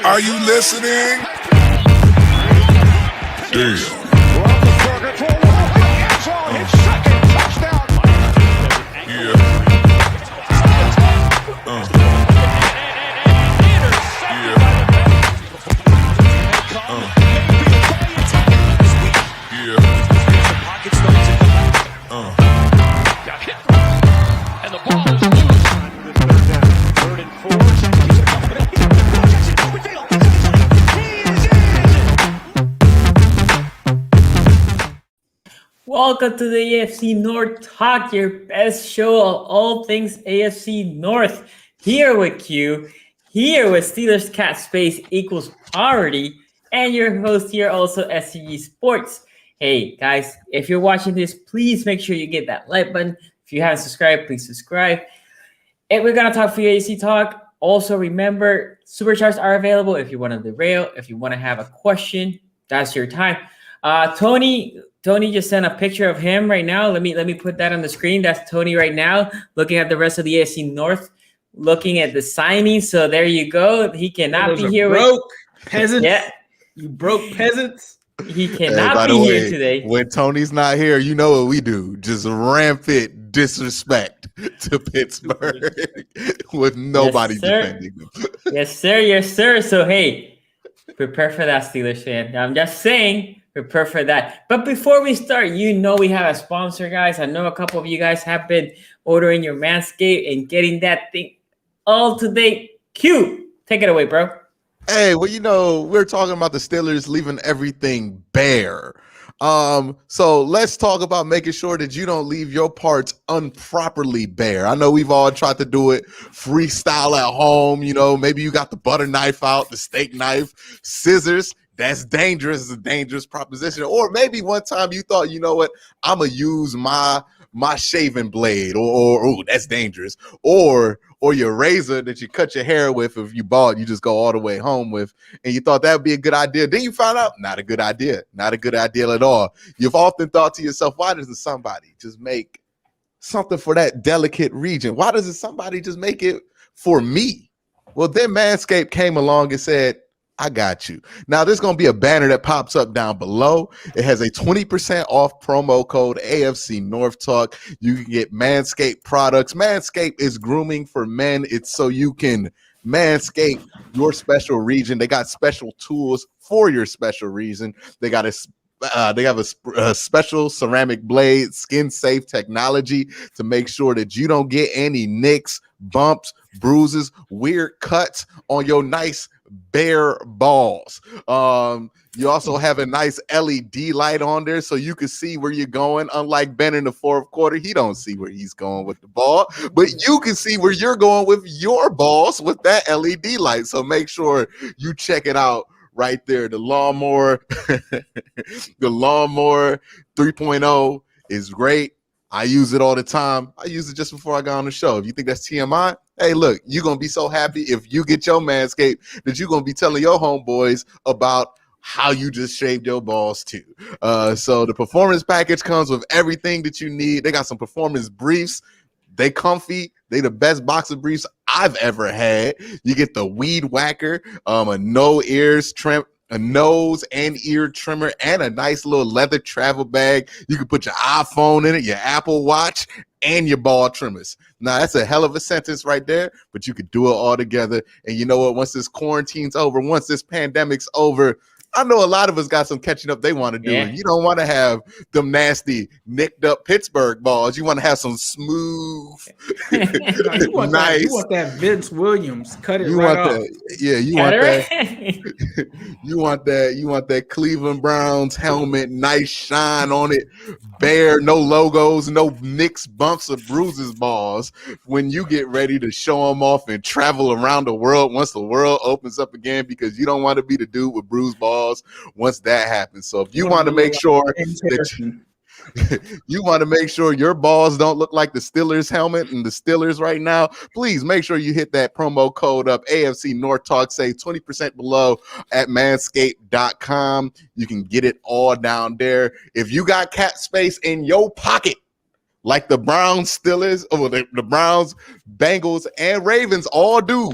Are you listening? Damn. Welcome to the AFC North Talk, your best show of all things AFC North. Here with you, here with Steelers Cat Space equals poverty, and your host here also SCG Sports. Hey guys, if you're watching this, please make sure you get that like button. If you haven't subscribed, please subscribe. And we're gonna talk for your AFC Talk. Also remember, supercharts are available if you want to derail, if you want to have a question, that's your time. Tony just sent a picture of him right now. Let me put that on the screen. That's Tony right now, looking at the rest of the AFC North, looking at the signings. So there you go. He cannot be here. Broke peasants. Yeah, you broke peasants. He cannot be here today. When Tony's not here, you know what we do? Just rampant disrespect to Pittsburgh with nobody defending them. Yes, sir. Yes, sir. So hey, prepare for that, Steelers fan. I'm just saying. Prepare for that. But before we start, you know we have a sponsor, guys. I know a couple of you guys have been ordering your Manscaped and getting that thing all to date. Q, take it away, bro. Hey, well, you know, we're talking about the Steelers leaving everything bare. So let's talk about making sure that you don't leave your parts improperly bare. I know we've all tried to do it freestyle at home. You know, maybe you got the butter knife out, the steak knife, scissors. That's dangerous. It's a dangerous proposition. Or maybe one time you thought, you know what, I'm gonna use my shaving blade, or that's dangerous. Or your razor that you cut your hair with. If you bought, you just go all the way home with, and you thought that would be a good idea. Then you found out not a good idea, not a good idea at all. You've often thought to yourself, why doesn't somebody just make something for that delicate region? Why doesn't somebody just make it for me? Well, then Manscaped came along and said, I got you. Now, there's going to be a banner that pops up down below. It has a 20% off promo code AFC North Talk. You can get Manscaped products. Manscaped is grooming for men. It's so you can Manscape your special region. They got special tools for your special region. They have a special ceramic blade, skin-safe technology to make sure that you don't get any nicks, bumps, bruises, weird cuts on your nice bare balls. You also have a nice LED light on there so you can see where you're going. Unlike Ben in the fourth quarter, he don't see where he's going with the ball, but you can see where you're going with your balls with that LED light. So make sure you check it out right there. The lawnmower, the lawnmower 3.0 is great. I use it all the time. I use it just before I got on the show. If you think that's TMI, hey, look, you're going to be so happy if you get your Manscaped that you're going to be telling your homeboys about how you just shaved your balls too. So the performance package comes with everything that you need. They got some performance briefs. They comfy. They the best boxer briefs I've ever had. You get the weed whacker, a nose and ear trimmer, and a nice little leather travel bag. You can put your iPhone in it, your Apple Watch, and your ball trimmers. Now, that's a hell of a sentence right there, but you could do it all together. And you know what? Once this quarantine's over, once this pandemic's over, I know a lot of us got some catching up they want to do. Yeah. You don't want to have them nasty, nicked up Pittsburgh balls. You want to have some smooth, you want nice. You want that Vince Williams cut it you right want off. That, yeah, you want that. You want that. You want that Cleveland Browns helmet, nice shine on it, bare, no logos, no nicks, bumps, or bruises balls. When you get ready to show them off and travel around the world once the world opens up again, because you don't want to be the dude with bruised balls once that happens. So if you want to make sure that you want to make sure your balls don't look like the Steelers helmet and the Steelers right now, please make sure you hit that promo code up, AFC North Talk, save 20% below at manscaped.com. You can get it all down there. If you got cap space in your pocket, like the Browns, Steelers, or the Browns, Bengals, and Ravens all do,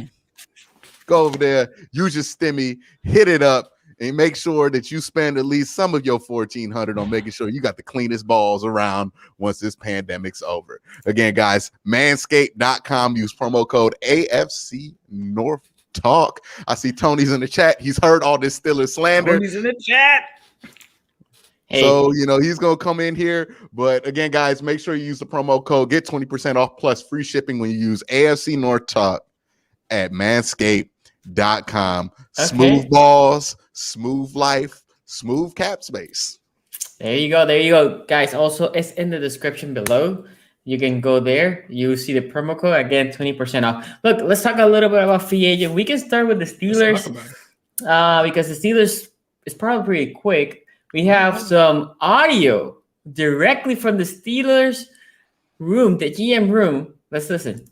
Go over there, use your stimmy, hit it up, and make sure that you spend at least some of your $1,400 on making sure you got the cleanest balls around once this pandemic's over. Again, guys, manscaped.com. Use promo code AFC North Talk. I see Tony's in the chat. He's heard all this Steelers slander. Tony's in the chat. Hey. So, he's going to come in here. But again, guys, make sure you use the promo code. Get 20% off plus free shipping when you use AFC North Talk at manscaped.com. Okay. Smooth balls, smooth life, smooth cap space. There you go, guys. Also, it's in the description below. You can go there. You see the promo code. Again, 20% off. Look, let's talk a little bit about free agent. We can start with the Steelers because the Steelers is probably pretty quick. We have some audio directly from the Steelers room, the GM room. Let's listen.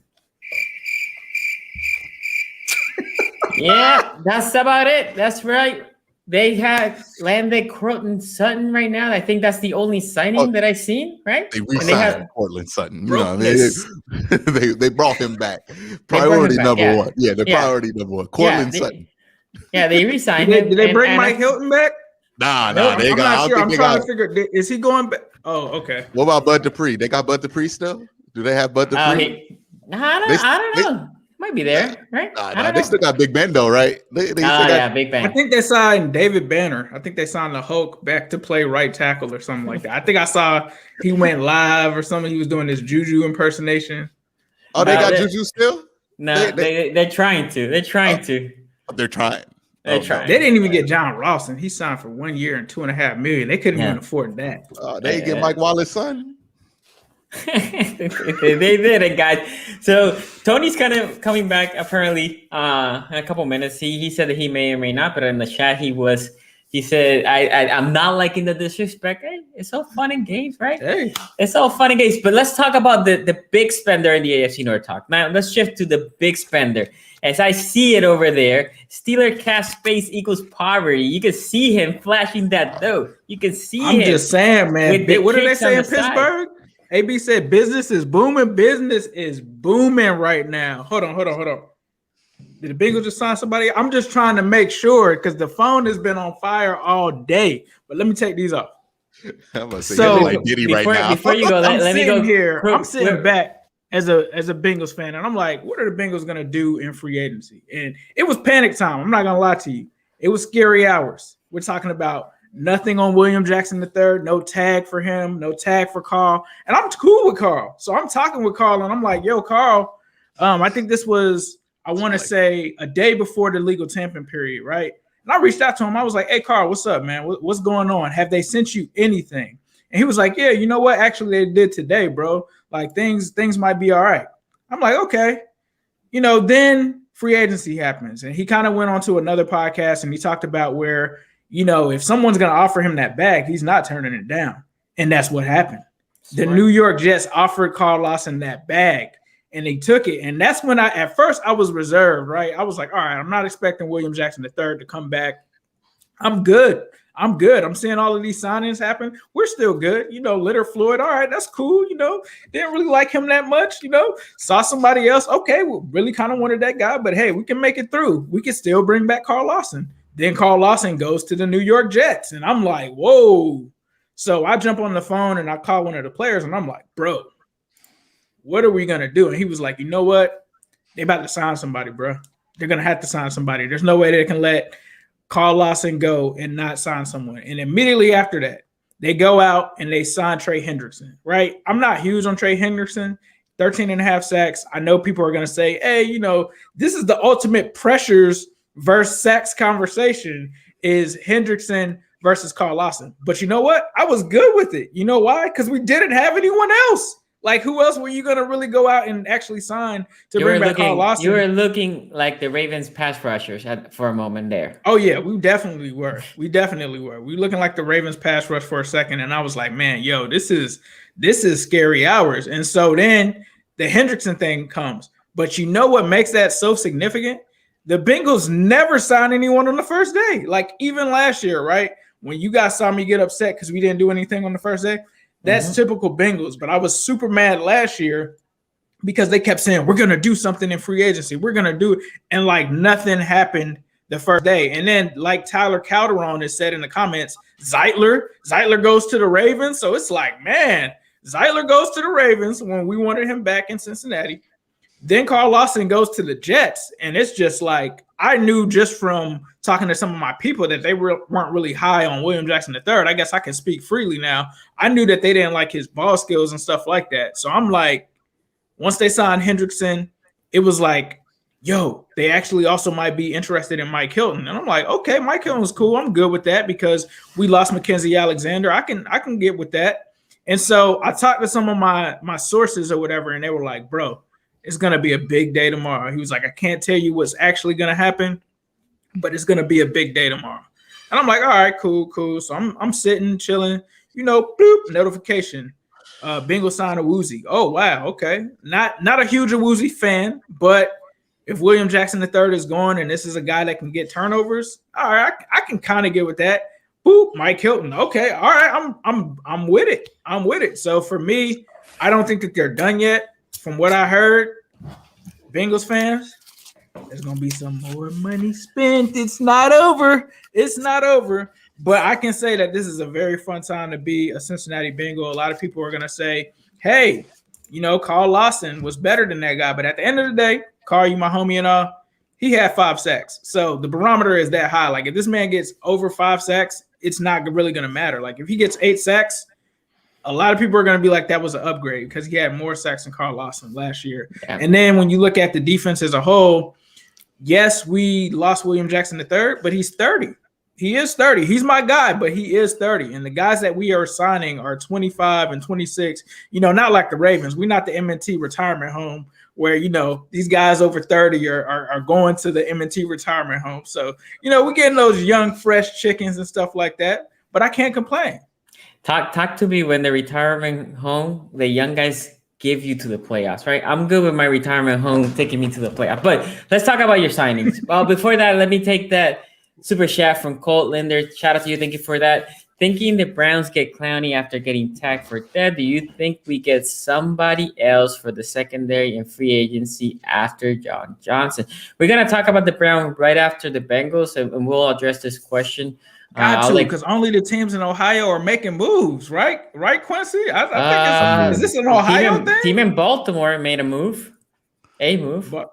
Yeah, that's about it. That's right. They had landed Cortland Sutton right now. I think that's the only signing that I've seen, right? They re-signed Cortland Sutton. They brought him back. Priority number one. Yeah, priority number one. Cortland Sutton. Yeah, they re-signed him. Did they bring Mike Hilton back? Nah. I'm not sure. I'm trying to figure. Is he going back? Oh, okay. What about Bud Dupree? They got Bud Dupree still? Do they have Bud Dupree? I don't know. Might be there, right? They still got Big Ben though, right? They Big Ben. I think they signed David Banner. I think they signed the Hulk back to play right tackle or something like that. I think I saw he went live or something. He was doing this Juju impersonation. Oh, they got Juju still? No, they're trying to. They're trying. They didn't even get John Rawson. He signed for 1 year and $2.5 million. They couldn't even afford that. They didn't get Mike Wallace's son. They did it, guys. So Tony's kind of coming back apparently in a couple minutes. He said that he may or may not, but in the chat he said I'm not liking the disrespect. Hey, it's all fun and games, right? Hey, it's all fun and games. But let's talk about the big spender in the AFC North talk. Now let's shift to the big spender. As I see it over there, Steeler cap space equals poverty. You can see him flashing that dough. You can see him. I'm just saying, man. What did they say in Pittsburgh? AB said business is booming. Business is booming right now. Hold on. Did the Bengals just sign somebody? I'm just trying to make sure because the phone has been on fire all day. But let me take these off. I'm gonna say so like Diddy right now. Before you go, let me go here. I'm sitting back as a Bengals fan, and I'm like, what are the Bengals gonna do in free agency? And it was panic time. I'm not gonna lie to you. It was scary hours. We're talking about nothing on William Jackson III, no tag for him, no tag for Carl. And I'm cool with Carl. So I'm talking with Carl, and I'm like, yo, Carl, I think this was, I want to say, a day before the legal tampering period, right? And I reached out to him. I was like, hey, Carl, what's up, man? What's going on? Have they sent you anything? And he was like, yeah, you know what? Actually, they did today, bro. Like, things might be all right. I'm like, okay. Then free agency happens. And he kind of went on to another podcast, and he talked about where, if someone's going to offer him that bag, he's not turning it down. And that's what happened. The New York Jets offered Carl Lawson that bag, and they took it. And that's when at first I was reserved, right? I was like, all right, I'm not expecting William Jackson III to come back. I'm good. I'm seeing all of these signings happen. We're still good. Leonard Floyd, all right, that's cool. Didn't really like him that much, saw somebody else. Okay, we really kind of wanted that guy, but hey, we can make it through. We can still bring back Carl Lawson. Then Carl Lawson goes to the New York Jets, and I'm like, whoa. So I jump on the phone, and I call one of the players, and I'm like, bro, what are we going to do? And he was like, you know what? They about to sign somebody, bro. They're going to have to sign somebody. There's no way they can let Carl Lawson go and not sign someone. And immediately after that, they go out and they sign Trey Hendrickson, right? I'm not huge on Trey Hendrickson, 13.5 sacks. I know people are going to say, hey, this is the ultimate pressures versus sacks conversation is Hendrickson versus Carl Lawson. But you know what? I was good with it. You know why? Because we didn't have anyone else. Like, who else were you going to really go out and actually sign to bring back Carl Lawson? You were looking like the Ravens pass rushers for a moment there. Oh, yeah, we definitely were. We were looking like the Ravens pass rush for a second, and I was like, man, yo, this is scary hours. And so then the Hendrickson thing comes. But you know what makes that so significant? The Bengals never signed anyone on the first day. Like, even last year, right? When you guys saw me get upset because we didn't do anything on the first day, that's typical Bengals. But I was super mad last year because they kept saying, we're going to do something in free agency. We're going to do it. And like nothing happened the first day. And then like Tyler Calderon has said in the comments, Zeitler goes to the Ravens. So it's like, man, Zeitler goes to the Ravens when we wanted him back in Cincinnati. Then Carl Lawson goes to the Jets. And it's just like, I knew just from talking to some of my people that they weren't really high on William Jackson III. I guess I can speak freely now. I knew that they didn't like his ball skills and stuff like that. So I'm like, once they signed Hendrickson, it was like, yo, they actually also might be interested in Mike Hilton. And I'm like, okay, Mike Hilton's cool. I'm good with that because we lost Mackenzie Alexander. I can get with that. And so I talked to some of my sources or whatever, and they were like, bro, it's going to be a big day tomorrow. He was like, I can't tell you what's actually going to happen, but it's going to be a big day tomorrow. And I'm like, all right, cool. So I'm sitting, chilling, bloop, notification. Bengals signed a Woozy. Oh, wow. Okay. Not a huge Woozy fan, but if William Jackson III is gone and this is a guy that can get turnovers, all right, I can kind of get with that. Boop, Mike Hilton. Okay. All right. I'm with it. I'm with it. So for me, I don't think that they're done yet. From what I heard, Bengals fans, there's going to be some more money spent. It's not over. But I can say that this is a very fun time to be a Cincinnati Bengal. A lot of people are going to say, hey, Carl Lawson was better than that guy. But at the end of the day, Carl, you my homie and all, he had 5 sacks. So the barometer is that high. Like if this man gets over 5 sacks, it's not really going to matter. Like if he gets 8 sacks, a lot of people are going to be like, that was an upgrade because he had more sacks than Carl Lawson last year. Yeah. And then when you look at the defense as a whole, yes, we lost William Jackson III, but he's 30. He is 30. He's my guy, but he is 30. And the guys that we are signing are 25 and 26. Not like the Ravens. We're not the M&T retirement home where, these guys over 30 are going to the M&T retirement home. So, we're getting those young, fresh chickens and stuff like that. But I can't complain. Talk to me when the retirement home, the young guys give you to the playoffs, right? I'm good with my retirement home taking me to the playoffs. But let's talk about your signings. Well, before that, let me take that super chat from Colt Linder. Shout out to you. Thank you for that. Thinking the Browns get Clowney after getting tagged for that, do you think we get somebody else for the secondary and free agency after John Johnson? We're going to talk about the Browns right after the Bengals, and we'll address this question. Because only the teams in Ohio are making moves, right? Right, Quincy? I think is this an Ohio thing? Team in Baltimore made a move. But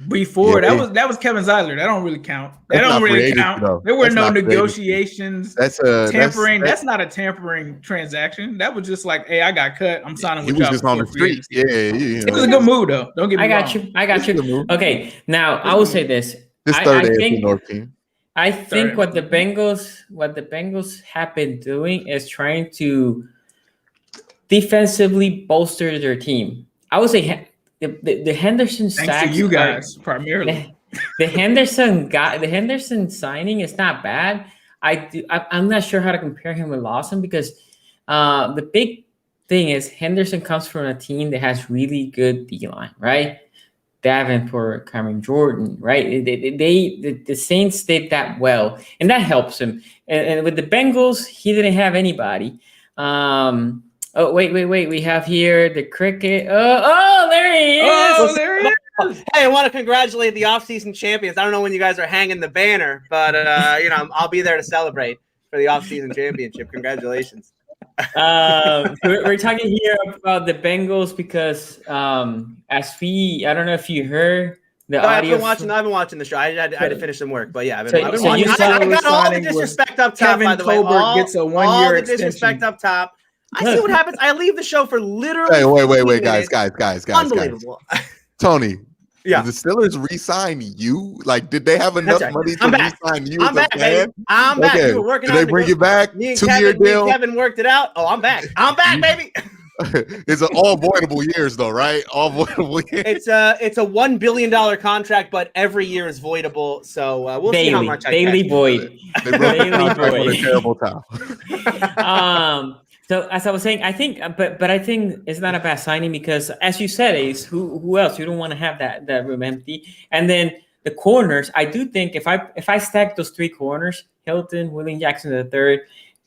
before that was Kevin Zeitler. That don't really count. That don't really count. There were no negotiations. That's tampering. That's not a tampering transaction. That was just like, hey, I got cut. I'm signing with you. He was just on the street. Yeah. It was a good move though. Don't get me wrong. I got you. Okay, now I will say this. This third AFC North team. I think what the Bengals have been doing is trying to defensively bolster their team. I would say the Henderson sacks. Thanks to you guys primarily. The Henderson signing is not bad. I'm not sure how to compare him with Lawson because the big thing is Henderson comes from a team that has really good D-line, right? Davenport, Cameron Jordan, right? The Saints did that well, and that helps him. And with the Bengals, he didn't have anybody. Oh, wait. We have here the cricket. Oh, there he is. There he is. Hey, I want to congratulate the offseason champions. I don't know when you guys are hanging the banner, but I'll be there to celebrate for the offseason championship. Congratulations. We're talking here about the Bengals because I don't know if you heard the audio. I've been watching the show. I had to finish some work, but yeah, I've been watching. I got all the disrespect up top. By the way, gets a 1 year extension. Disrespect up top. I see what happens. I leave the show for literally. Hey, wait, guys. Unbelievable. Tony. Yeah. Did the Steelers re-sign you? Like, did they have enough money to re-sign you as a fan? I'm back. We were working. Did they bring you back? 2-year deal. Kevin worked it out. Oh, I'm back. I'm back, baby. It's an all voidable years, though, right? All voidable years. It's a $1 billion contract, but every year is voidable. So we'll see how much I daily void. They broke the contract with a terrible time. So as I was saying, I think, but I think it's not a bad signing because, as you said, Ace, who else? You don't want to have that room empty. And then the corners, I do think if I stack those 3 corners, Hilton, William Jackson III,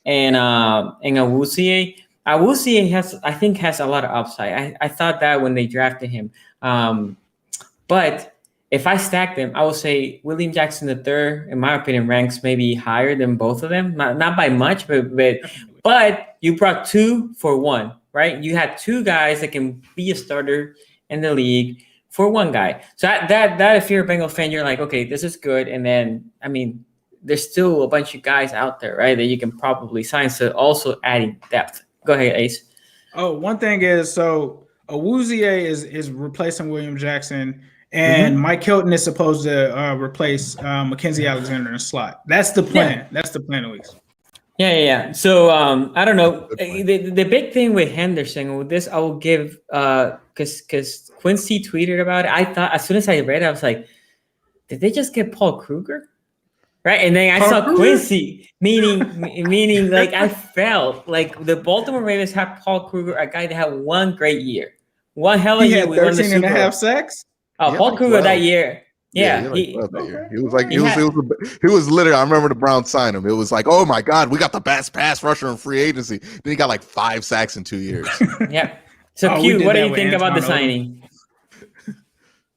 and Awuzie, I will see I think has a lot of upside. I thought that when they drafted him. But if I stack them, I will say William Jackson III, in my opinion, ranks maybe higher than both of them. Not by much, but you brought 2 for 1, right? You had 2 guys that can be a starter in the league for 1 guy. So that if you're a Bengal fan, you're like, okay, this is good. And then, I mean, there's still a bunch of guys out there, right, that you can probably sign. So also adding depth. Go ahead, Ace. Oh, one thing is, so Awuzie is replacing William Jackson, and Mike Hilton is supposed to replace Mackenzie Alexander in the slot. That's the plan. Yeah. That's the plan, at least. Yeah. So I don't know. The big thing with Henderson, with this, I will give because Quincy tweeted about it. I thought as soon as I read it, I was like, did they just get Paul Kruger? Right, and then I saw Quincy, meaning like I felt like the Baltimore Ravens had Paul Kruger, a guy that had 1 great year, 1 hell of a year. He had 13 and a half sacks. Oh, Paul Kruger that year. Yeah, he was like, he was literally. I remember the Browns signed him. It was like, oh my God, we got the best pass rusher in free agency. Then he got like 5 sacks in 2 years. Yeah. So Q, what do you think about the signing?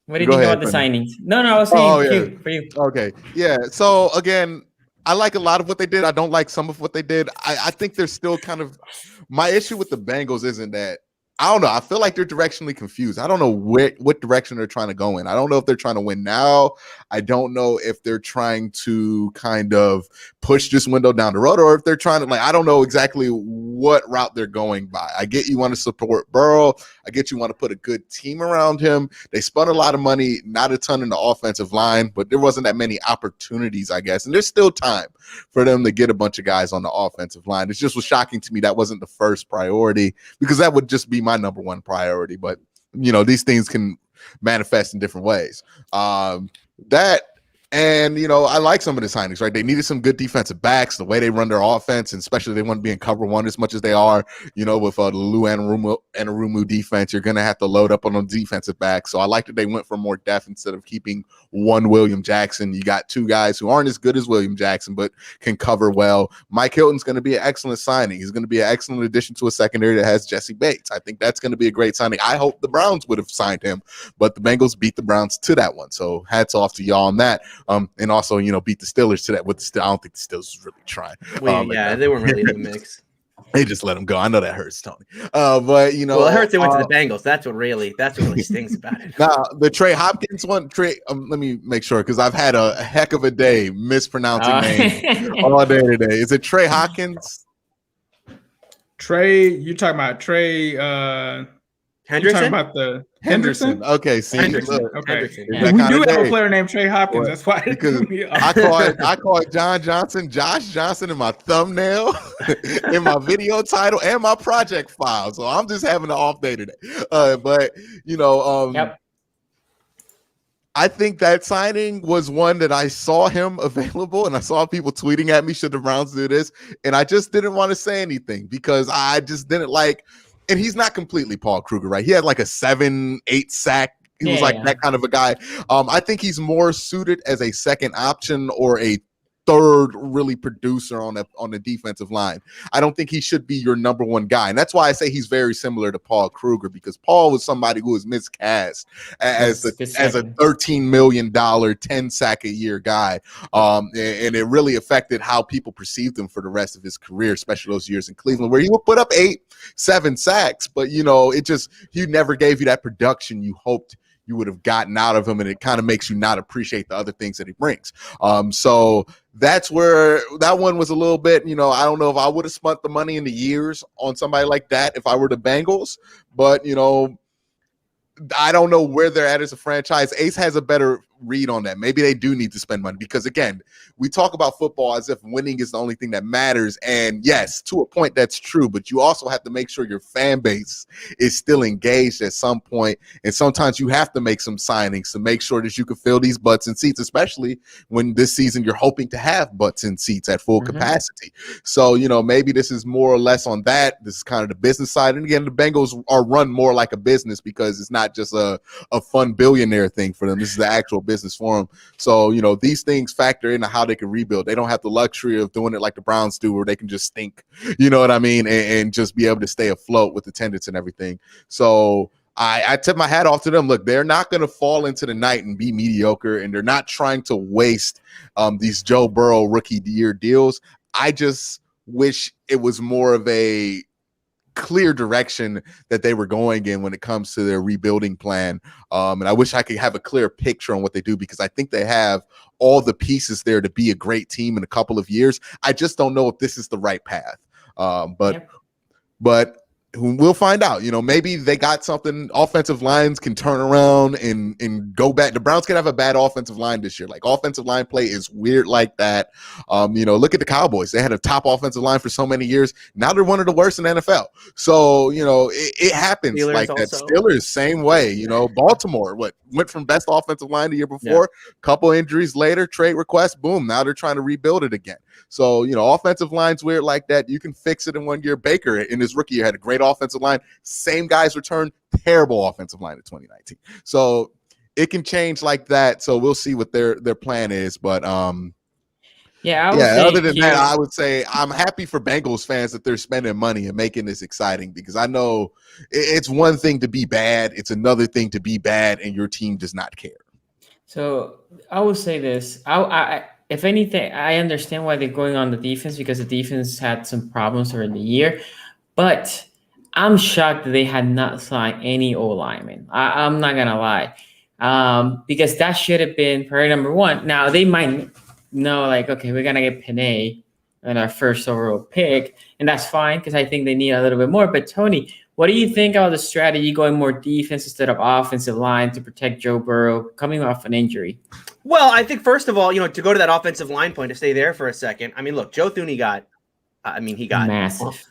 What do you think about the signings? No, I was saying for you. Okay. Yeah. So again, I like a lot of what they did. I don't like some of what they did. I think they're still kind of my issue with the Bengals isn't that I don't know. I feel like they're directionally confused. I don't know what direction they're trying to go in. I don't know if they're trying to win now. I don't know if they're trying to kind of push this window down the road or if they're trying to I don't know exactly what route they're going by. I get you want to support Burrow. I get you want to put a good team around him. They spent a lot of money, not a ton in the offensive line, but there wasn't that many opportunities, I guess. And there's still time for them to get a bunch of guys on the offensive line. It just was shocking to me that wasn't the first priority because that would just be my number one priority. But, these things can manifest in different ways. And, I like some of the signings, right? They needed some good defensive backs, the way they run their offense, and especially they want to be in cover 1 as much as they are, with the Lou Anarumu defense, you're going to have to load up on the defensive back. So I like that they went for more depth instead of keeping 1 William Jackson. You got 2 guys who aren't as good as William Jackson, but can cover well. Mike Hilton's going to be an excellent signing. He's going to be an excellent addition to a secondary that has Jesse Bates. I think that's going to be a great signing. I hope the Browns would have signed him, but the Bengals beat the Browns to that one. So hats off to y'all on that. And also, beat the Steelers to that. I don't think the Steelers was really trying. They weren't really in the mix. They just let them go. I know that hurts, Tony. But it hurts. They went to the Bengals. That's what really stings about it. Now the Trey Hopkins one. Let me make sure because I've had a heck of a day mispronouncing names all day today. Is it Trey Hopkins? Trey, you're talking about Trey. Henderson? You're talking about the Henderson? Okay, see, Henderson. Okay. Henderson. Yeah. We do have a player named Trey Hopkins. That's why because I called Josh Johnson in my thumbnail, in my video title, and my project file. So I'm just having an off day today. Yep. I think that signing was one that I saw him available and I saw people tweeting at me, should the Browns do this? And I just didn't want to say anything because I just didn't like. And he's not completely Paul Kruger, right? He had like a 7-8 sack. He was that kind of a guy. I think he's more suited as a second option or a third really producer on the defensive line. I don't think he should be your number 1 guy. And that's why I say he's very similar to Paul Kruger because Paul was somebody who was miscast as a $13 million, 10 sack a year guy. And it really affected how people perceived him for the rest of his career, especially those years in Cleveland where he would put up 8-7 sacks, but he never gave you that production you hoped you would have gotten out of him, and it kind of makes you not appreciate the other things that he brings. So that's where that one was a little bit, I don't know if I would have spent the money in the years on somebody like that if I were the Bengals, but, I don't know where they're at as a franchise. Ace has a better read on that. Maybe they do need to spend money because, again, we talk about football as if winning is the only thing that matters. And yes, to a point, that's true. But you also have to make sure your fan base is still engaged at some point. And sometimes you have to make some signings to make sure that you can fill these butts and seats, especially when this season you're hoping to have butts and seats at full capacity. So, maybe this is more or less on that. This is kind of the business side. And again, the Bengals are run more like a business because it's not just a fun billionaire thing for them. This is the actual business business for them. So, these things factor into how they can rebuild. They don't have the luxury of doing it like the Browns do, where they can just stink, you know what I mean, and just be able to stay afloat with attendance and everything. So I tip my hat off to them. Look, they're not going to fall into the night and be mediocre, and they're not trying to waste these Joe Burrow rookie year deals. I just wish it was more of a clear direction that they were going in when it comes to their rebuilding plan. And I wish I could have a clear picture on what they do, because I think they have all the pieces there to be a great team in a couple of years. I just don't know if this is the right path. But we'll find out. Maybe they got something. Offensive lines can turn around and go back. The Browns could have a bad offensive line this year. Like, offensive line play is weird like that. Look at the Cowboys. They had a top offensive line for so many years. Now they're one of the worst in the NFL. So, it happens Steelers like also. that. Steelers, same way. Baltimore, went from best offensive line the year before, couple injuries later, trade requests, boom, now they're trying to rebuild it again. So, offensive line's weird like that. You can fix it in 1 year. Baker, in his rookie year, had a great offensive line. Same guys return, terrible offensive line in 2019. So it can change like that. So we'll see what their plan is. But other than that, I would say I'm happy for Bengals fans that they're spending money and making this exciting, because I know it's one thing to be bad. It's another thing to be bad and your team does not care. So I will say this. If anything, I understand why they're going on the defense, because the defense had some problems during the year. But I'm shocked that they had not signed any O-linemen. I'm not going to lie. Because that should have been priority number one. Now, they might know, like, okay, we're going to get Panay in our first overall pick, and that's fine, because I think they need a little bit more. But, Tony, what do you think about the strategy going more defense instead of offensive line to protect Joe Burrow coming off an injury? Well, I think, first of all, to go to that offensive line point, to stay there for a second. I mean, look, Joe Thuney he got massive.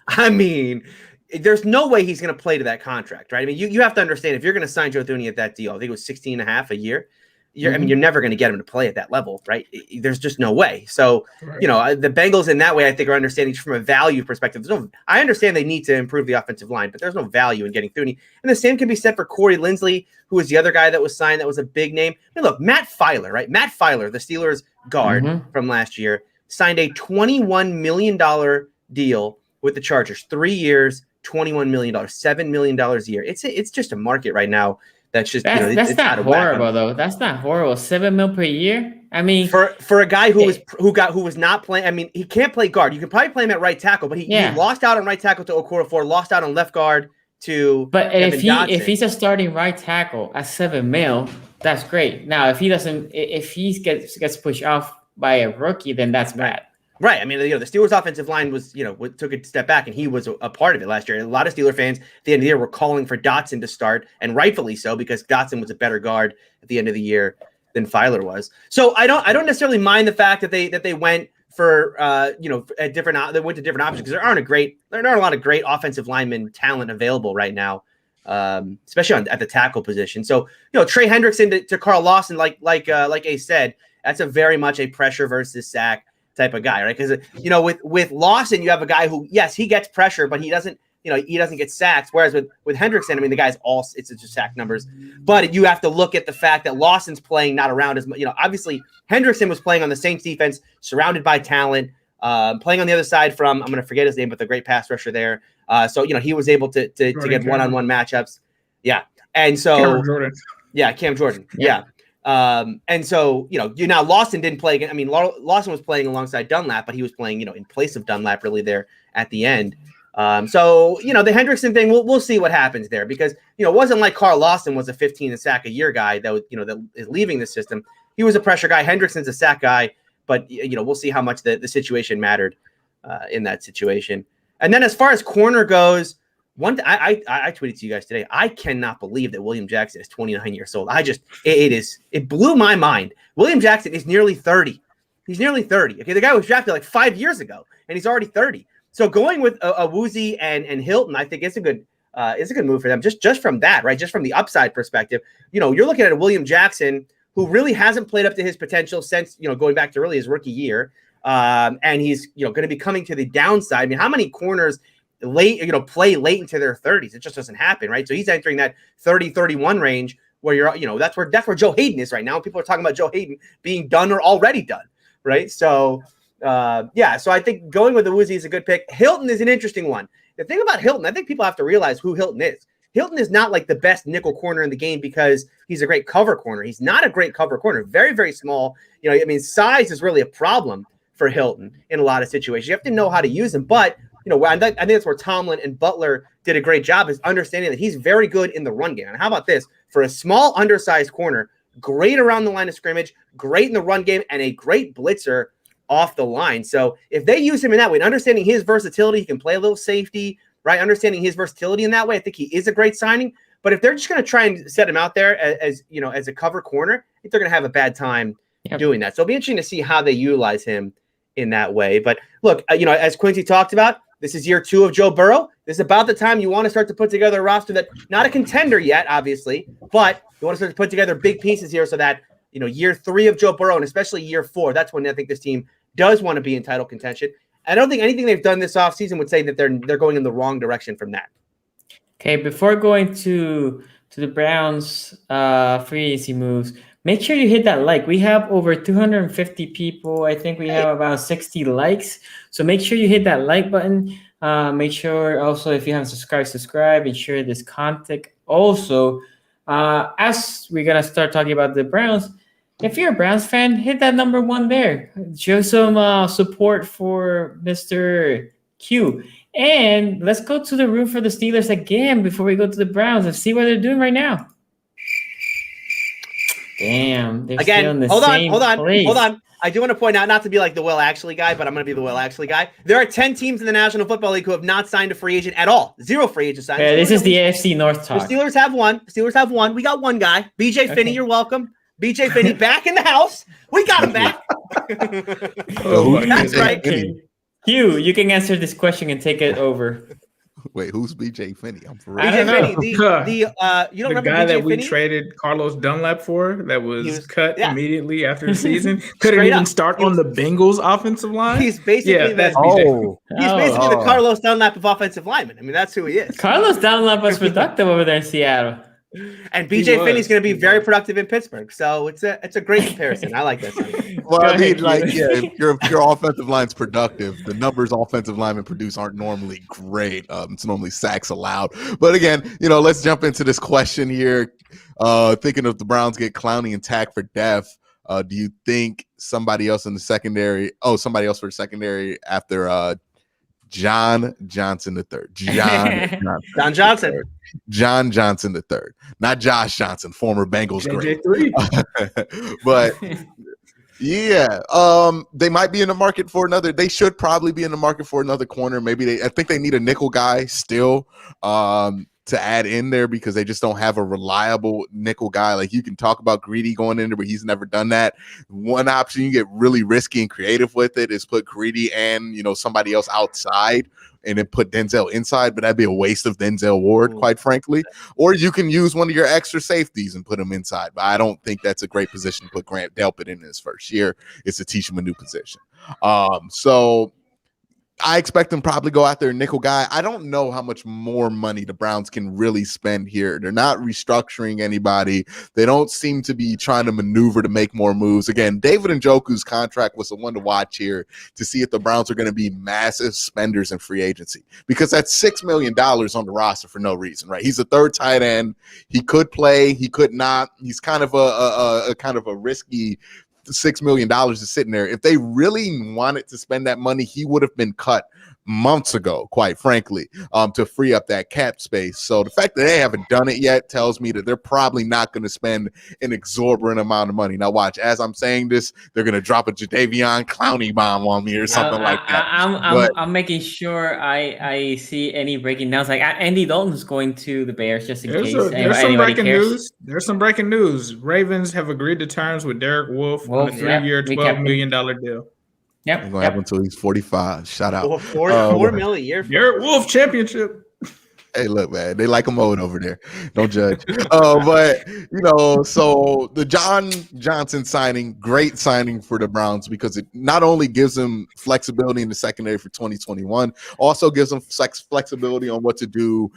There's no way he's going to play to that contract, right? I mean, you have to understand, if you're going to sign Joe Thuney at that deal, I think it was 16 and a half a year. You're never going to get him to play at that level, right? There's just no way. So, the Bengals in that way, I think, are understanding from a value perspective. I understand they need to improve the offensive line, but there's no value in getting Thuney. And the same can be said for Corey Linsley, who was the other guy that was signed that was a big name. I mean, look, Matt Filer, right? Matt Filer, the Steelers guard from last year, signed a $21 million deal with the Chargers. 3 years, $21 million, $7 million a year. It's just a market right now. That's just that's not horrible though. That's not horrible. $7 million per year. I mean, for a guy who was not playing. I mean, he can't play guard. You can probably play him at right tackle, but he lost out on right tackle to Okorafor, lost out on left guard to. But if he's a starting right tackle at $7 million, that's great. Now, if he gets pushed off by a rookie, then that's bad. Right. I mean, the Steelers' offensive line was, took a step back, and he was a part of it last year. A lot of Steeler fans at the end of the year were calling for Dotson to start, and rightfully so, because Dotson was a better guard at the end of the year than Filer was. So I don't necessarily mind the fact that they went for they went to different options, because there aren't a lot of great offensive lineman talent available right now, especially at the tackle position. So Trey Hendrickson to Carl Lawson, like Ace said, that's a very much a pressure versus sack type of guy, right? Because with Lawson, you have a guy who, yes, he gets pressure, but he doesn't get sacks. Whereas with Hendrickson, I mean, the guy's it's just sack numbers. But you have to look at the fact that Lawson's playing not around as much. Obviously Hendrickson was playing on the Saints defense, surrounded by talent, playing on the other side from, I'm going to forget his name, but the great pass rusher there. So he was able to get one-on-one matchups. Yeah, and so Cam Jordan. Cam Jordan. Yeah. And so, now Lawson didn't play again. I mean, Lawson was playing alongside Dunlap, but he was playing, in place of Dunlap really there at the end. So, the Hendrickson thing, we'll see what happens there, because, it wasn't like Carl Lawson was a 15 sack a year guy that was, that is leaving the system. He was a pressure guy. Hendrickson's a sack guy, but, we'll see how much the situation mattered, in that situation. And then as far as corner goes, I tweeted to you guys today. I cannot believe that William Jackson is 29 years old. It blew my mind. William Jackson is nearly 30. He's nearly 30. Okay, the guy was drafted like 5 years ago, and he's already 30. So going with a Woozy and Hilton, I think it's a good move for them. Just from that, right? Just from the upside perspective, you're looking at a William Jackson who really hasn't played up to his potential since going back to really his rookie year, and he's going to be coming to the downside. I mean, how many corners play late into their 30s? It just doesn't happen, right? So he's entering that 30-31 range where that's where Joe Hayden is right now. People are talking about Joe Hayden being done or already done, right? So so I think going with the Woozy is a good pick. Hilton is an interesting one. The thing about Hilton, I think people have to realize who Hilton is. Hilton is not like the best nickel corner in the game because he's a great cover corner. He's not a great cover corner. Very, very small. Size is really a problem for Hilton in a lot of situations. You have to know how to use him. But, I think that's where Tomlin and Butler did a great job, is understanding that he's very good in the run game. And how about this? For a small, undersized corner, great around the line of scrimmage, great in the run game, and a great blitzer off the line. So if they use him in that way, and understanding his versatility, he can play a little safety, right? Understanding his versatility in that way, I think he is a great signing. But if they're just going to try and set him out there as a cover corner, I think they're going to have a bad time doing that. So it'll be interesting to see how they utilize him in that way. But look, as Quincy talked about, this is year 2 of Joe Burrow. This is about the time you want to start to put together a roster that, not a contender yet, obviously, but you want to start to put together big pieces here so that, year 3 of Joe Burrow, and especially year 4, that's when I think this team does want to be in title contention. I don't think anything they've done this offseason would say that they're going in the wrong direction from that. Okay, before going to the Browns free agency moves, make sure you hit that like. We have over 250 people. I think we have about 60 likes. So make sure you hit that like button. Make sure also, if you haven't subscribe and share this content. Also, as we're going to start talking about the Browns, if you're a Browns fan, hit that number 1 there. Show some support for Mr. Q. And let's go to the room for the Steelers again before we go to the Browns and see what they're doing right now. Damn. They're still in the same place. Hold on. I do want to point out, not to be like the Will Actually guy, but I'm going to be the Will Actually guy. There are 10 teams in the National Football League who have not signed a free agent at all. 0 free agent signed. Yeah, this is the AFC North talk. The Steelers have one. We got one guy. BJ Finney, you're welcome. BJ Finney back in the house. We got him back. That's right. Hugh, you can answer this question and take it over. Wait, who's BJ Finney? I'm for real. I don't know. Finney, you don't the remember guy BJ that we Finney? traded Carlos Dunlap for, that was cut immediately after the season. Couldn't Straight even up. start on the Bengals offensive line. He's basically that's the BJ. the Carlos Dunlap of offensive lineman. I mean, that's who he is. Carlos Dunlap was productive over there in Seattle. And BJ Finney's going to be very productive in Pittsburgh. So it's a great comparison. I like that. Well, I mean, if your offensive line's productive, the numbers offensive linemen produce aren't normally great. It's normally sacks allowed. But again, let's jump into this question here. Thinking if the Browns get Clowney and Tack for depth, do you think somebody else in the secondary? Oh, somebody else for the secondary after John Johnson III. John Johnson. John Johnson III. Not Josh Johnson, former Bengals great. But yeah, they might be in the market for another. They should probably be in the market for another corner. I think they need a nickel guy still to add in there because they just don't have a reliable nickel guy. Like, you can talk about Greedy going in there, but he's never done that. One option you get really risky and creative with it is put Greedy and somebody else outside and then put Denzel inside, but that'd be a waste of Denzel Ward, quite frankly. Or you can use one of your extra safeties and put him inside, but I don't think that's a great position to put Grant Delpit in his first year. It's to teach him a new position. So I expect them probably go out there nickel guy. I don't know how much more money the Browns can really spend here. They're not restructuring anybody. They don't seem to be trying to maneuver to make more moves. Again, David Njoku's contract was the one to watch here to see if the Browns are going to be massive spenders in free agency, because that's $6 million on the roster for no reason, right? He's a third tight end. He could play. He could not. He's kind of a risky $6 million is sitting there. If they really wanted to spend that money, he would have been cut months ago, quite frankly, to free up that cap space. So the fact that they haven't done it yet tells me that they're probably not going to spend an exorbitant amount of money. Now watch, as I'm saying this, they're going to drop a Jadeveon Clowney bomb on me or something like that. I'm making sure I see any breaking downs. Like Andy Dalton's going to the Bears just in case. There's some breaking news. There's some breaking news. Ravens have agreed to terms with Derek Wolfe on a 3-year, $12 million deal. Yep. We're going to have until he's 45. Shout out. $4 million a year. Derek Wolfe championship. Hey, look, man, they like a mode over there. Don't judge. But so the John Johnson signing, great signing for the Browns because it not only gives them flexibility in the secondary for 2021, also gives them flexibility on what to do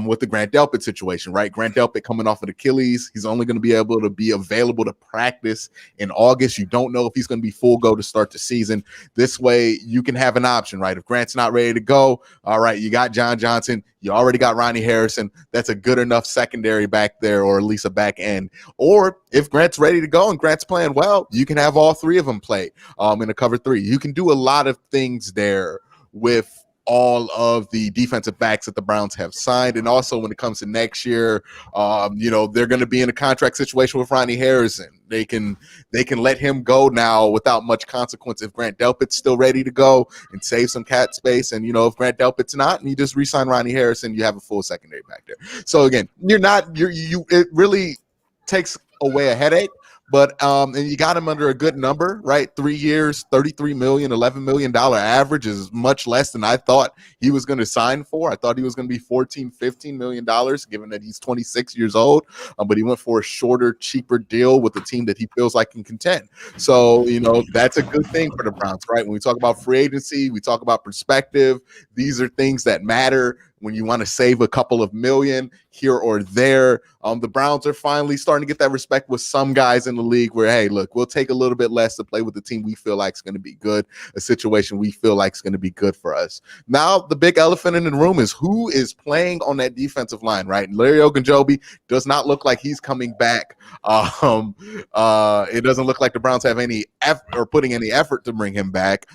with the Grant Delpit situation, right? Grant Delpit coming off of Achilles, he's only going to be able to be available to practice in August. You don't know if he's going to be full go to start the season. This way, you can have an option, right? If Grant's not ready to go, all right, you got John Johnson. You already got Ronnie Harrison. That's a good enough secondary back there, or at least a back end. Or if Grant's ready to go and Grant's playing well, you can have all three of them play in a cover three. You can do a lot of things there with all of the defensive backs that the Browns have signed. And also when it comes to next year, they're going to be in a contract situation with Ronnie Harrison. They can let him go now without much consequence if Grant Delpit's still ready to go and save some cap space. And, if Grant Delpit's not, and you just re-sign Ronnie Harrison, you have a full secondary back there. So again, it really takes away a headache. But and you got him under a good number, right? 3 years, $33 million, $11 million average is much less than I thought he was going to sign for. I thought he was going to be $14-15 million, given that he's 26 years old. But he went for a shorter, cheaper deal with a team that he feels like can contend. So, that's a good thing for the Browns, right? When we talk about free agency, we talk about perspective. These are things that matter. When you want to save a couple of million here or there, the Browns are finally starting to get that respect with some guys in the league where, hey, look, we'll take a little bit less to play with the team we feel like is going to be good, a situation we feel like is going to be good for us. Now, the big elephant in the room is who is playing on that defensive line, right? Larry Ogunjobi does not look like he's coming back. It doesn't look like the Browns have any effort or putting any effort to bring him back.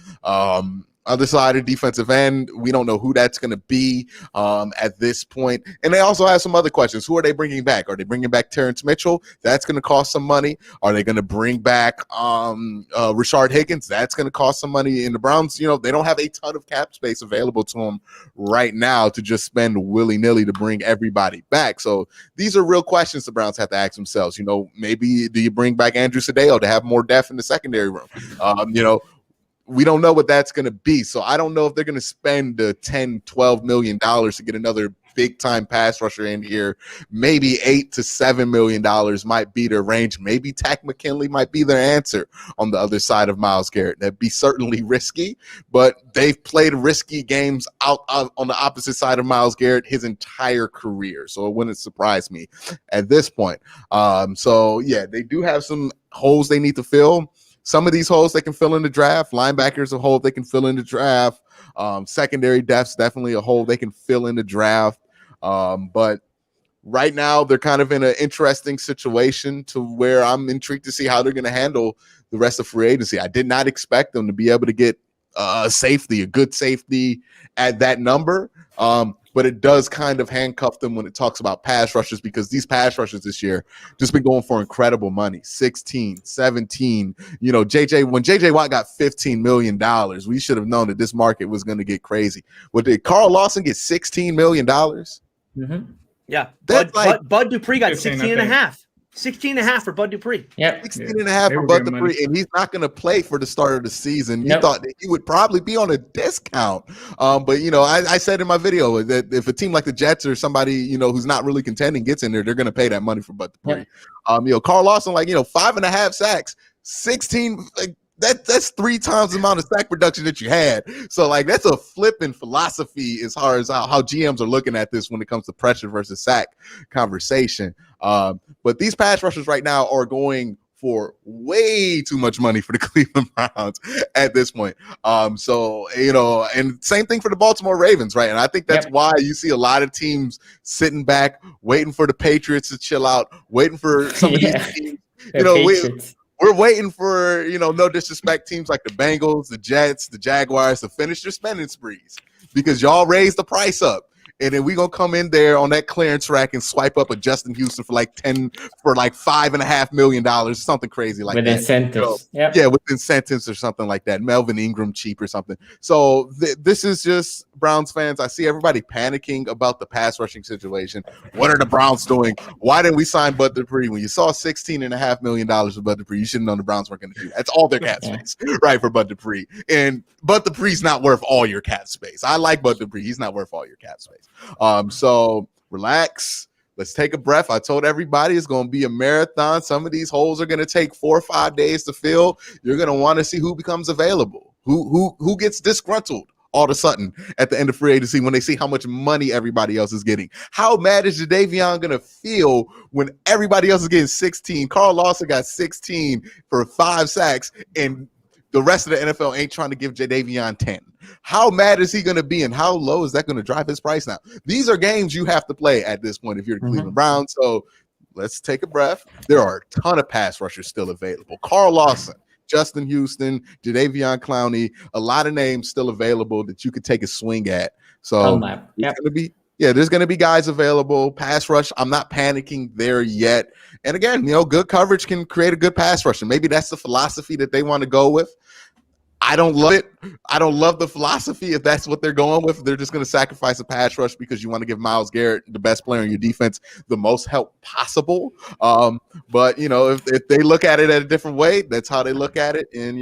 Other side of defensive end, we don't know who that's going to be at this point. And they also have some other questions. Who are they bringing back? Are they bringing back Terrence Mitchell? That's going to cost some money. Are they going to bring back Rashard Higgins? That's going to cost some money. And the Browns, they don't have a ton of cap space available to them right now to just spend willy-nilly to bring everybody back. So these are real questions the Browns have to ask themselves. Maybe do you bring back Andrew Sadeo to have more depth in the secondary room? We don't know what that's going to be. So I don't know if they're going to spend the $10-12 million to get another big-time pass rusher in here. Maybe $8 to $7 million might be their range. Maybe Takk McKinley might be their answer on the other side of Myles Garrett. That'd be certainly risky, but they've played risky games out on the opposite side of Myles Garrett his entire career. So it wouldn't surprise me at this point. They do have some holes they need to fill. Some of these holes they can fill in the draft. Linebackers a hole they can fill in the draft. Secondary depth's definitely a hole they can fill in the draft. But right now they're kind of in an interesting situation to where I'm intrigued to see how they're going to handle the rest of free agency. I did not expect them to be able to get a good safety at that number. But it does kind of handcuff them when it talks about pass rushers, because these pass rushers this year just been going for incredible money. 16, 17. When JJ Watt got $15 million, we should have known that this market was going to get crazy. Did Carl Lawson get $16 million? Mm-hmm. Yeah. Bud Dupree got 16 and a half. 16 and a half for Bud Dupree. Yep. 16 and a half for Bud Dupree, and he's not going to play for the start of the season. You thought that he would probably be on a discount. But I said in my video that if a team like the Jets or somebody, who's not really contending gets in there, they're going to pay that money for Bud Dupree. Yep. Carl Lawson, 5.5 sacks, 16, that's 3 times the amount of sack production that you had. So that's a flipping philosophy as far as how GMs are looking at this when it comes to pressure versus sack conversation. But these pass rushers right now are going for way too much money for the Cleveland Browns at this point. And same thing for the Baltimore Ravens, right? And I think that's why you see a lot of teams sitting back, waiting for the Patriots to chill out, waiting for some of these teams. We're waiting for, no disrespect, teams like the Bengals, the Jets, the Jaguars to finish their spending sprees because y'all raised the price up. And then we're going to come in there on that clearance rack and swipe up a Justin Houston for $5.5 million, something crazy like with that. Incentives. Yeah, with incentives or something like that. Melvin Ingram cheap or something. So this is just Browns fans. I see everybody panicking about the pass rushing situation. What are the Browns doing? Why didn't we sign Bud Dupree? When you saw $16.5 million for Bud Dupree, you should have known the Browns weren't going to do that. That's all their cap space, right, for Bud Dupree. And Bud Dupree's not worth all your cap space. I like Bud Dupree. He's not worth all your cap space. So relax. Let's take a breath. I told everybody it's going to be a marathon. Some of these holes are going to take 4 or 5 days to fill. You're going to want to see who becomes available, who gets disgruntled all of a sudden at the end of free agency when they see how much money everybody else is getting. How mad is Jadeveon going to feel when everybody else is getting 16? Carl Lawson got 16 for 5 sacks, and the rest of the NFL ain't trying to give Jadeveon 10. How mad is he going to be, and how low is that going to drive his price now? These are games you have to play at this point if you're the Cleveland Browns. So let's take a breath. There are a ton of pass rushers still available. Carl Lawson, Justin Houston, Jadeveon Clowney, a lot of names still available that you could take a swing at. So there's going to be guys available. Pass rush, I'm not panicking there yet. And again, good coverage can create a good pass rush. And maybe that's the philosophy that they want to go with. I don't love it. I don't love the philosophy if that's what they're going with. They're just going to sacrifice a pass rush because you want to give Myles Garrett, the best player in your defense, the most help possible. But, if they look at it at a different way, that's how they look at it. And,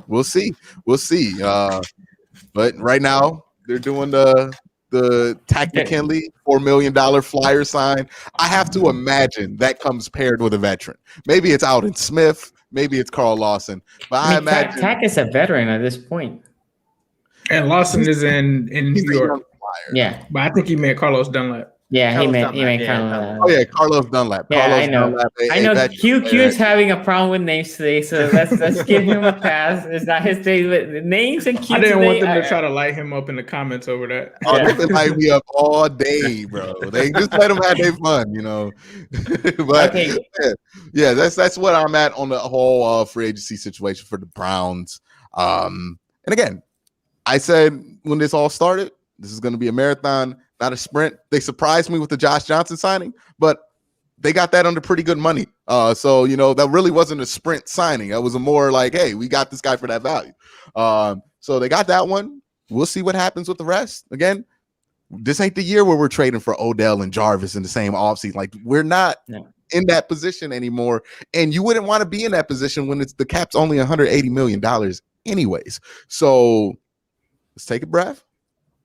we'll see. We'll see. But right now, they're doing the Tack McKinley $4 million flyer sign. I have to imagine that comes paired with a veteran. Maybe it's Alden Smith. Maybe it's Carl Lawson. But I imagine Tack is a veteran at this point. And Lawson is in New York. Yeah. But I think he meant Carlos Dunlap. Yeah, he made Carlos. Oh yeah, Carlos Dunlap. Yeah, Carlos I know. Dunlap, I know. QQ is having a problem with names today, so let's give him a pass. It's not his day. But names and Q. I didn't want them to try to light him up in the comments over that. Oh, they can light me up all day, bro. They just let them have their fun, But yeah, that's what I'm at on the whole free agency situation for the Browns. And again, I said when this all started, this is going to be a marathon, not a sprint. They surprised me with the Josh Johnson signing, but they got that under pretty good money. So, that really wasn't a sprint signing. That was a more like, hey, we got this guy for that value. So they got that one. We'll see what happens with the rest. Again, this ain't the year where we're trading for Odell and Jarvis in the same offseason. Like, we're not in that position anymore. And you wouldn't want to be in that position when the cap's only $180 million anyways. So let's take a breath.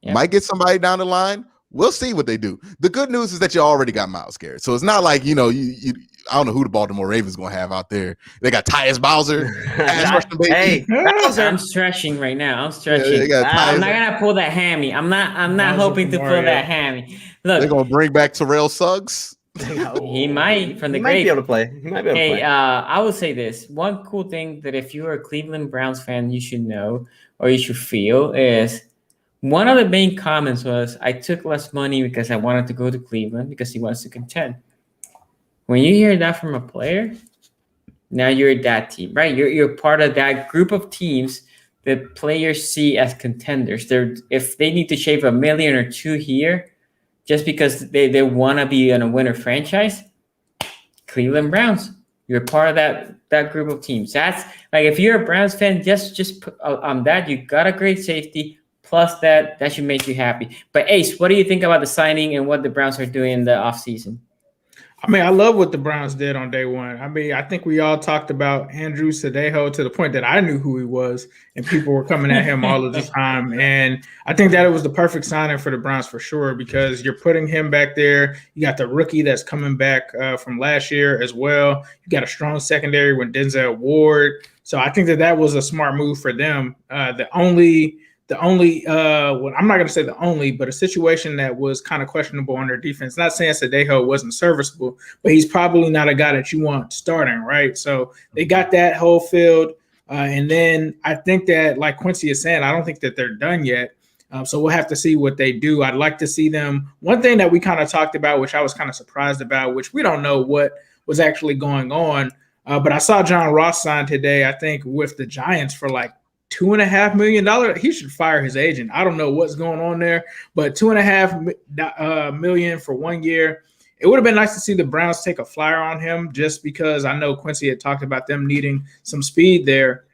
Might get somebody down the line. We'll see what they do. The good news is that you already got Myles Garrett. So it's not like, I don't know who the Baltimore Ravens going to have out there. They got Tyus Bowser. I'm stretching right now. I'm stretching. I'm not going to pull that hammy. I'm not hoping to pull that hammy. Look, they're going to bring back Terrell Suggs. He might from the grave. Might be able to play. He might be able to play. I will say this. One cool thing that if you're a Cleveland Browns fan, you should know or you should feel is one of the main comments was, I took less money because I wanted to go to Cleveland because he wants to contend. When you hear that from a player, now you're that team, right? You're part of that group of teams that players see as contenders. If they need to shave $1 million or $2 million here, just because they want to be in a winner franchise, Cleveland Browns, you're part of that group of teams. That's like, if you're a Browns fan, just put on that, you got a great safety. Plus that should make you happy. But Ace, what do you think about the signing and what the Browns are doing in the offseason? I mean, I love what the Browns did on day one. I mean, I think we all talked about Andrew Sadejo to the point that I knew who he was, and people were coming at him all of the time. And I think that it was the perfect signing for the Browns for sure, because you're putting him back there. You got the rookie that's coming back from last year as well. You got a strong secondary with Denzel Ward. So I think that was a smart move for them. The only I'm not going to say the only, but a situation that was kind of questionable on their defense. Not saying Sadejo wasn't serviceable, but he's probably not a guy that you want starting, right? So they got that whole field. And then I think that, like Quincy is saying, I don't think that they're done yet. So we'll have to see what they do. I'd like to see them. One thing that we kind of talked about, which I was kind of surprised about, which we don't know what was actually going on. But I saw John Ross sign today, I think, with the Giants for like $2.5 million. He should fire his agent. I don't know what's going on there, but $2.5 million for 1 year. It would have been nice to see the Browns take a flyer on him, just because I know Quincy had talked about them needing some speed there.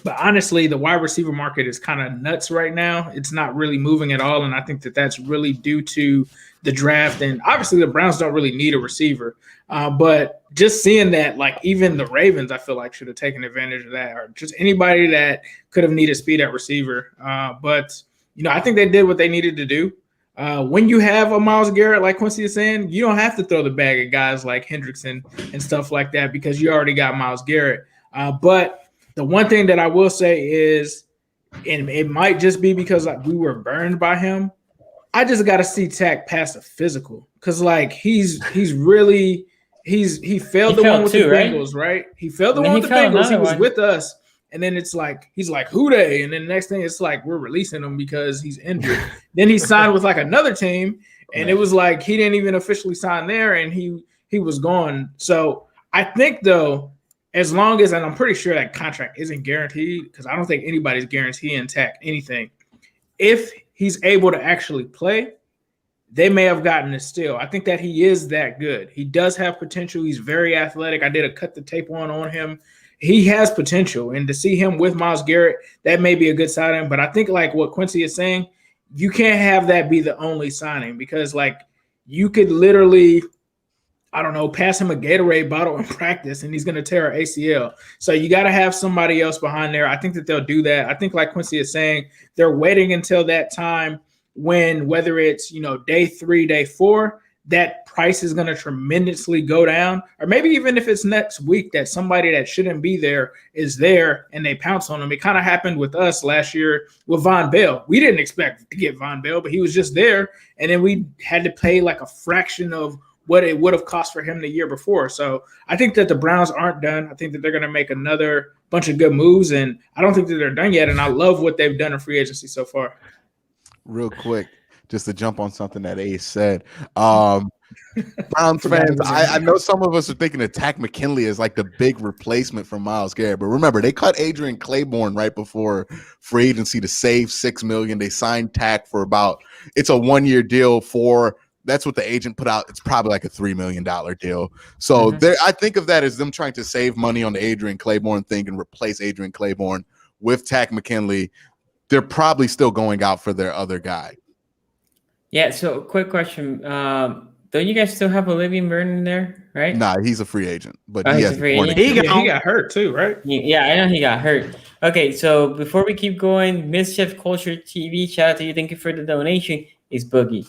But honestly, the wide receiver market is kind of nuts right now. It's not really moving at all, and I think that that's really due to the draft. And obviously, the Browns don't really need a receiver. But just seeing that, like, even the Ravens, I feel like, should have taken advantage of that, or just anybody that could have needed speed at receiver. But I think they did what they needed to do. when you have a Myles Garrett, like Quincy is saying, you don't have to throw the bag at guys like Hendrickson and stuff like that because you already got Myles Garrett. But the one thing that I will say is, and it might just be because like we were burned by him, I just got to see Tack pass a physical because like he failed the one with the Bengals, right? He failed the one with the Bengals. He was with us. And then it's like, he's like, who they? And then the next thing it's like, we're releasing him because he's injured. Then he signed with like another team. And it was like, he didn't even officially sign there and he was gone. So I think though, as long as, and I'm pretty sure that contract isn't guaranteed because I don't think anybody's guaranteeing Tack anything. If he's able to actually play, they may have gotten a steal. I think that he is that good. He does have potential. He's very athletic. I did a cut the tape on him. He has potential, and to see him with Myles Garrett, that may be a good signing. But I think like what Quincy is saying, you can't have that be the only signing because like you could literally, I don't know, pass him a Gatorade bottle in practice and he's going to tear an ACL. So you got to have somebody else behind there. I think that they'll do that. I think like Quincy is saying, they're waiting until that time when whether it's, day 3, day 4, that price is going to tremendously go down, or maybe even if it's next week that somebody that shouldn't be there is there and they pounce on them. It kind of happened with us last year with Von Bell. We didn't expect to get Von Bell, but he was just there. And then we had to pay like a fraction of what it would have cost for him the year before. So I think that the Browns aren't done. I think that they're going to make another bunch of good moves, and I don't think that they're done yet. And I love what they've done in free agency so far. Real quick, just to jump on something that Ace said. Browns fans, I know some of us are thinking that Tack McKinley is like the big replacement for Myles Garrett, but remember they cut Adrian Claiborne right before free agency to save $6 million. They signed Tack for it's a 1-year deal that's what the agent put out. It's probably like a $3 million deal. So I think of that as them trying to save money on the Adrian Claiborne thing and replace Adrian Claiborne with Tack McKinley. They're probably still going out for their other guy. Yeah. So quick question. Don't you guys still have Olivia Vernon there, right? Nah, he's a free agent. But he's a free agent. He got hurt too, right? Yeah, I know he got hurt. Okay, so before we keep going, Mischief Culture TV, shout out to you. Thank you for the donation. Is Boogie.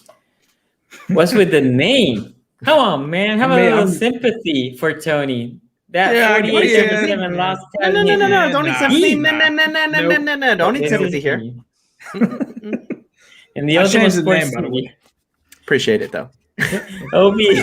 What's with the name? Come on, man. Have a little sympathy for Tony. That 48-77 lost. No. Don't need sympathy. No. Don't need sympathy here. And the Ultimate Sports by the way. Appreciate it, though. Obi,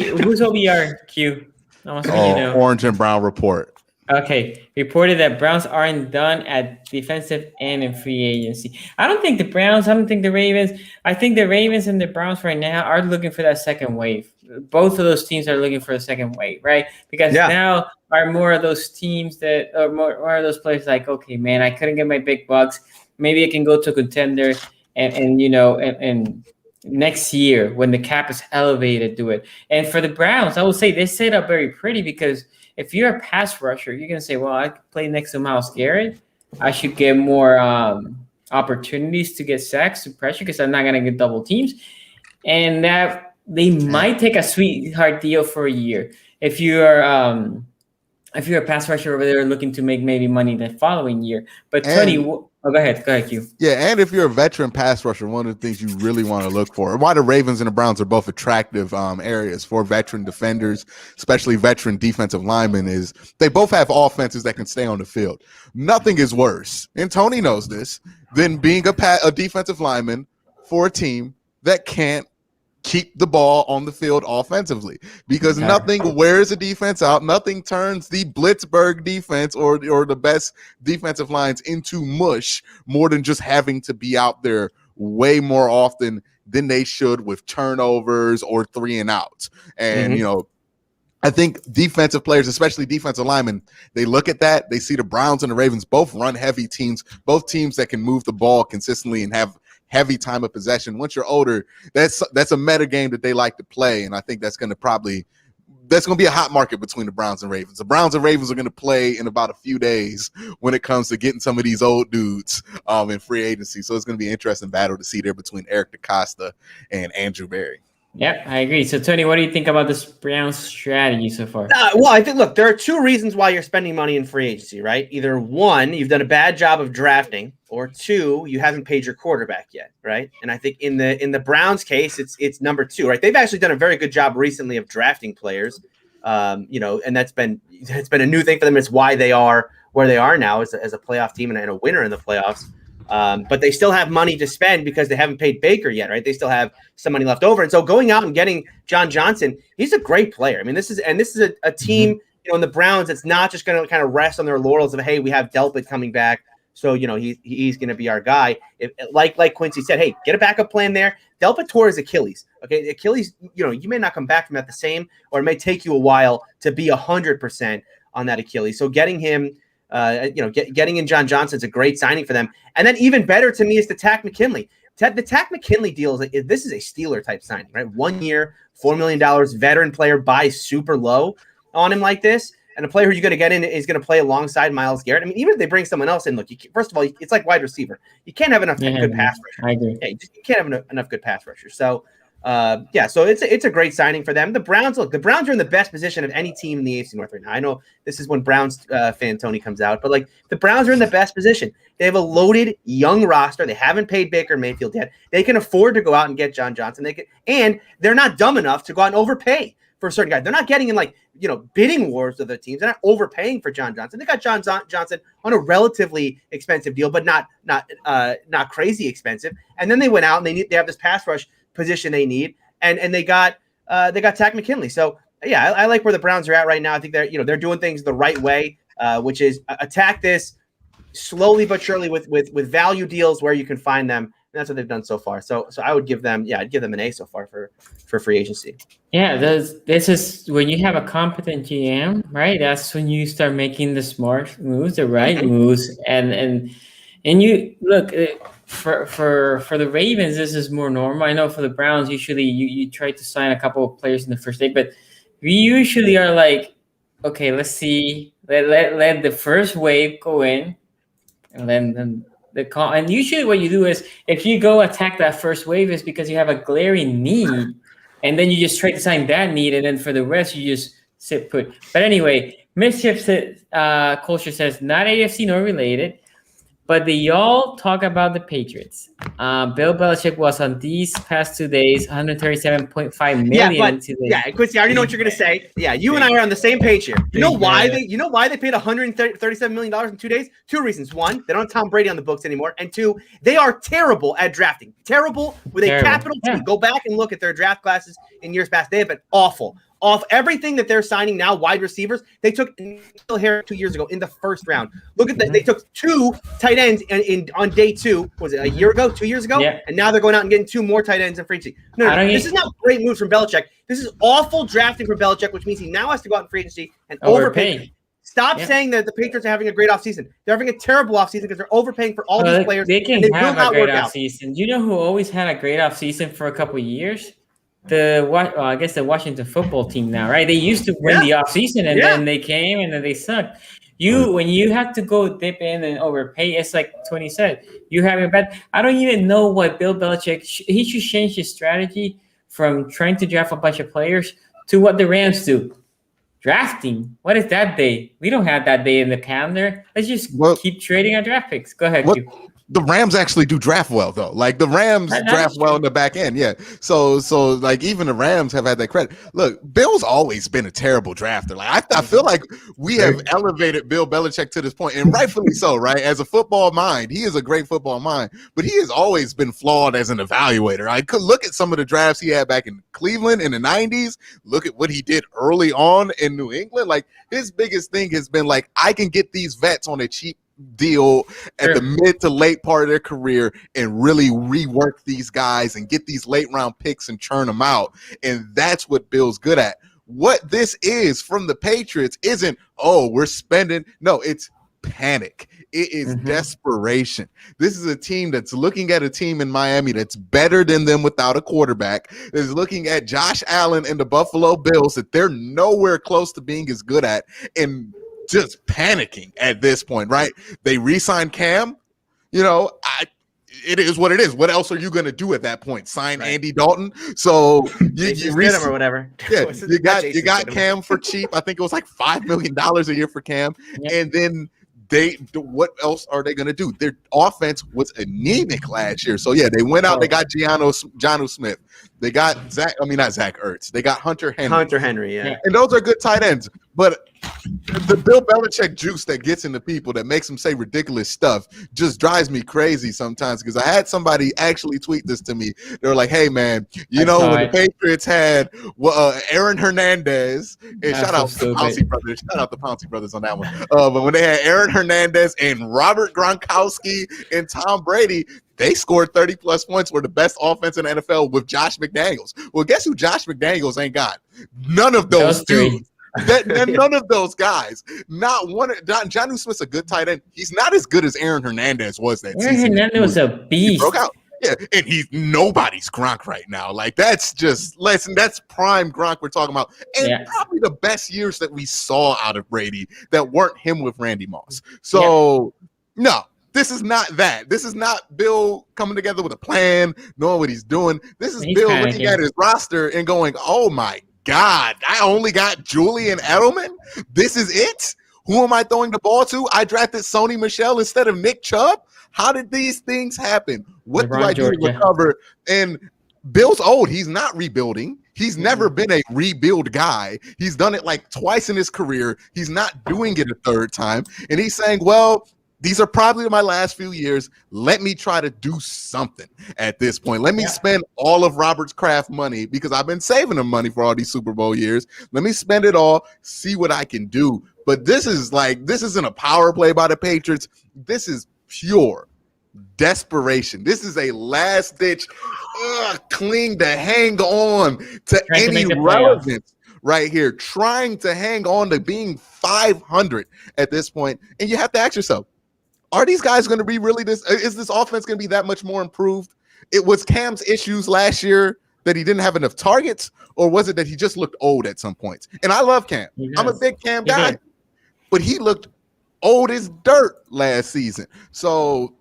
who's OBR? Q. Orange and Brown Report. Okay, reported that Browns aren't done at defensive end in free agency. I don't think the Browns. I don't think the Ravens. I think the Ravens and the Browns right now are looking for that second wave. Both of those teams are looking for the second wave, right? Because now are more of those teams that are more of those players like, okay, man, I couldn't get my big bucks. Maybe I can go to a contender. And next year when the cap is elevated, do it. And for the Browns, I would say they set up very pretty because if you're a pass rusher, you're gonna say, well, I could play next to Myles Garrett. I should get more opportunities to get sacks and pressure because I'm not gonna get double teams. And that they might take a sweetheart deal for a year. If you're a pass rusher over there looking to make maybe money the following year. But Tony, go ahead, Q. Yeah, and if you're a veteran pass rusher, one of the things you really want to look for, why the Ravens and the Browns are both attractive areas for veteran defenders, especially veteran defensive linemen, is they both have offenses that can stay on the field. Nothing is worse, and Tony knows this, than being a defensive lineman for a team that can't keep the ball on the field offensively, because nothing wears a defense out. Nothing turns the Blitzburg defense or the best defensive lines into mush more than just having to be out there way more often than they should with turnovers or 3 and outs. And, I think defensive players, especially defensive linemen, they look at that. They see the Browns and the Ravens both run heavy teams, both teams that can move the ball consistently and have heavy time of possession. Once you're older, that's a meta game that they like to play, and I think that's going to be a hot market between the Browns and Ravens. The Browns and Ravens are going to play in about a few days when it comes to getting some of these old dudes in free agency. So it's going to be an interesting battle to see there between Eric DeCosta and Andrew Berry. Yep, I agree. So, Tony, what do you think about this Browns strategy so far? Well, I think, look, there are two reasons why you're spending money in free agency, right? Either one, you've done a bad job of drafting, or two, you haven't paid your quarterback yet, right? And I think in the Browns case, it's number two, right? They've actually done a very good job recently of drafting players, and it's been a new thing for them. It's why they are where they are now as a playoff team and a winner in the playoffs. But they still have money to spend because they haven't paid Baker yet, right? They still have some money left over. And so going out and getting John Johnson, he's a great player. I mean, this is a team, in the Browns, it's not just going to kind of rest on their laurels of, hey, we have Delpit coming back, so, he's going to be our guy. Like Quincy said, hey, get a backup plan there. Delpit tore his Achilles. Okay, Achilles, you may not come back from that the same, or it may take you a while to be 100% on that Achilles. So getting him, getting in John Johnson's a great signing for them. And then even better to me is the Takk McKinley. The Takk McKinley deal this is a Steeler type signing, right? 1 year, $4 million, veteran player, buys super low on him like this. And a player who you're going to get in is going to play alongside Myles Garrett. I mean, even if they bring someone else in, look, first of all, it's like wide receiver. You can't have enough good pass rushers. I agree. Yeah, you can't have enough good pass rushers. So, so it's a great signing for them. The Browns are in the best position of any team in the AFC North right now. I know this is when Browns fan Tony comes out, but the Browns are in the best position. They have a loaded young roster. They haven't paid Baker Mayfield yet. They can afford to go out and get John Johnson. And they're not dumb enough to go out and overpay for a certain guy. They're not getting in bidding wars with the teams. They're not overpaying for John Johnson. They got John Johnson on a relatively expensive deal, but not crazy expensive. And then they went out and they have this pass rush position they need, and they got Takk McKinley. So yeah, I like where the Browns are at right now. I think they're doing things the right way, which is attack this slowly but surely with value deals where you can find them. And that's what they've done so far. So I would give them an A so far for free agency. Yeah, this is when you have a competent GM, right? That's when you start making the smart moves, the right moves, and you look for the Ravens. This is more normal. I know for the Browns, usually you try to sign a couple of players in the first day, but we usually are like, okay, let's see, let the first wave go in, and then. And usually what you do is if you go attack that first wave is because you have a glaring need, and then you just try to sign that need, and then for the rest you just sit put. But anyway, Mischief Culture says not AFC nor related, but the y'all talk about the Patriots. Bill Belichick was on these past 2 days, 137.5 million. Quincy, I already know what you're gonna say. Yeah, you and I are on the same page here. You know why they paid $137 million in 2 days? Two reasons. One, they don't have Tom Brady on the books anymore, and two, they are terrible at drafting. Terrible with a capital T. Go back and look at their draft classes in years past. They have been awful. Off everything that they're signing now, wide receivers, they took N'Keal Harry 2 years ago in the first round. Look at that. They took two tight ends on day two. Was it a year ago, 2 years ago? Yeah. And now they're going out and getting two more tight ends in free agency. No, this is not great moves from Belichick. This is awful drafting from Belichick, which means he now has to go out in free agency and overpay. Stop saying that the Patriots are having a great offseason. They're having a terrible offseason because they're overpaying for all these players. They can have a great offseason. You know who always had a great offseason for a couple of years? I guess the Washington football team now, right? They used to win the offseason, and then they came and then they sucked. When you have to go dip in and overpay, it's like Tony said, you have a bad. I don't even know what Bill Belichick. He should change his strategy from trying to draft a bunch of players to what the Rams do. Drafting. What is that day? We don't have that day in the calendar. Let's just keep trading our draft picks. Go ahead, Q. The Rams actually do draft well, though. The Rams draft well in the back end, yeah. So even the Rams have had that credit. Look, Bill's always been a terrible drafter. I feel like we have elevated Bill Belichick to this point, and rightfully so, right? As a football mind, he is a great football mind, but he has always been flawed as an evaluator. I could look at some of the drafts he had back in Cleveland in the 90s. Look at what he did early on in New England. His biggest thing has been I can get these vets on a cheap deal at the mid to late part of their career and really rework these guys and get these late round picks and churn them out. And that's what Bill's good at. What this is from the Patriots isn't, we're spending. No, it's panic. It is desperation. This is a team that's looking at a team in Miami that's better than them without a quarterback, is looking at Josh Allen and the Buffalo Bills that they're nowhere close to being as good at, and just panicking at this point, right? They re-signed Cam. it is what it is. What else are you going to do at that point? Sign Right. Andy Dalton? So you get him or whatever. Yeah, you got Statham. Cam for cheap. I think it was like $5 million a year for Cam, and then what else are they going to do? Their offense was anemic last year. So yeah, they went out. They got Jonnu Smith. They got not Zach Ertz. They got Hunter Henry. Yeah. And those are good tight ends. But the Bill Belichick juice that gets into people that makes them say ridiculous stuff just drives me crazy sometimes, because I had somebody actually tweet this to me. They were like, hey, man, when the Patriots had Aaron Hernandez, and shout out the Pouncey brothers on that one. But when they had Aaron Hernandez and Robert Gronkowski and Tom Brady, they scored 30-plus points, were the best offense in the NFL with Josh McDaniels. Well, guess who Josh McDaniels ain't got? None of those dudes. None of those guys. Not one. Jonnu Smith's a good tight end. He's not as good as Aaron Hernandez was that season. Aaron Hernandez was a beast. He broke out. Yeah, and he's nobody's Gronk right now. Like, that's prime Gronk we're talking about. And probably the best years that we saw out of Brady that weren't him with Randy Moss. So, no. This is not that. This is not Bill coming together with a plan, knowing what he's doing. This is Bill looking at his roster and going, oh, my God, I only got Julian Edelman? This is it? Who am I throwing the ball to? I drafted Sony Michel instead of Nick Chubb? How did these things happen? What do I do to recover? And Bill's old. He's not rebuilding. He's never been a rebuild guy. He's done it like twice in his career. He's not doing it a third time. And he's saying, well, these are probably my last few years. Let me try to do something at this point. Let me spend all of Robert's Kraft money, because I've been saving him money for all these Super Bowl years. Let me spend it all, see what I can do. But this isn't a power play by the Patriots. This is pure desperation. This is a last-ditch cling to hang on to any relevance right here, trying to hang on to being 500 at this point. And you have to ask yourself, are these guys going to be really is this offense going to be that much more improved? It was Cam's issues last year that he didn't have enough targets, or was it that he just looked old at some points? And I love Cam. I'm a big Cam guy, but he looked old as dirt last season. So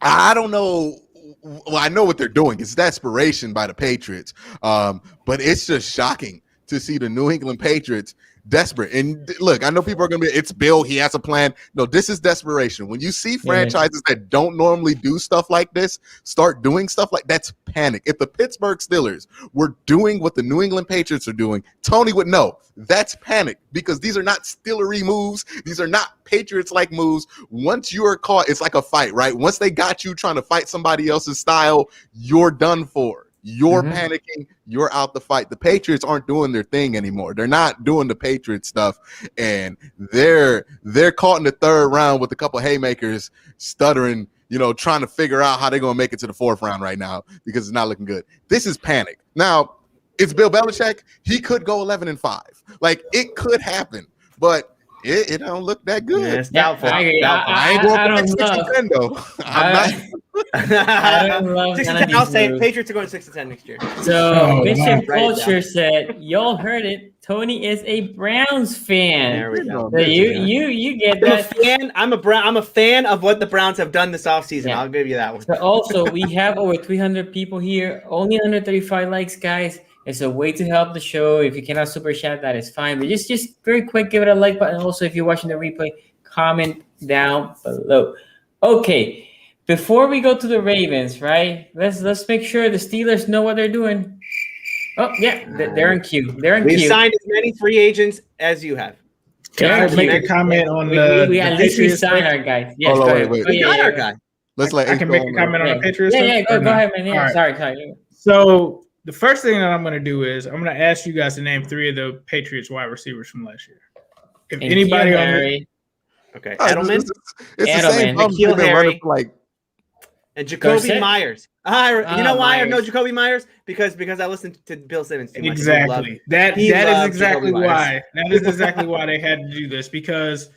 I don't know. Well, I know what they're doing. It's desperation by the Patriots. But it's just shocking to see the New England Patriots desperate. And look, I know people are going to be, it's Bill, he has a plan. No, this is desperation. When you see franchises that don't normally do stuff like this start doing stuff like that's panic. If the Pittsburgh Steelers were doing what the New England Patriots are doing, Tony would know that's panic, because these are not Steelery moves. These are not Patriots-like moves. Once you are caught, it's like a fight, right? Once they got you trying to fight somebody else's style, you're done for. You're panicking. You're out the fight. The Patriots aren't doing their thing anymore. They're not doing the Patriot stuff, and they're caught in the third round with a couple haymakers stuttering, trying to figure out how they're going to make it to the fourth round right now, because it's not looking good. This is panic. Now, it's Bill Belichick. He could go 11-5. Like, it could happen, but it don't look that good. Yeah, it's doubtful. I ain't going for 6-10 though. I don't love 6-10. I'll say Patriots are going 6-10 next year. So Mission Culture said, y'all heard it. Tony is a Browns fan. There we go. So you get that. I'm a fan of what the Browns have done this offseason. Yeah. I'll give you that one. So also, we have over 300 people here. Only 135 likes, guys. It's a way to help the show. If you cannot super chat, that is fine. But just very quick, give it a like button. Also, if you're watching the replay, comment down below. Okay, before we go to the Ravens, right? Let's make sure the Steelers know what they're doing. Oh yeah, they're in queue. We've signed as many free agents as you have. Can I make a comment on we at least we signed our guy. Yes, go ahead. We got our guy. I can make a comment on the Patriots. Yeah, go ahead, man. Yeah, sorry. So the first thing that I'm going to do is I'm going to ask you guys to name 3 of the Patriots wide receivers from last year. If anybody on the okay, Edelman, it's the same N'Keal Harry, like and Jacoby Myers. You know why I know Myers. Jacoby Myers? Because I listened to Bill Simmons too much. Exactly. That is exactly why. That is exactly why they had to do this, because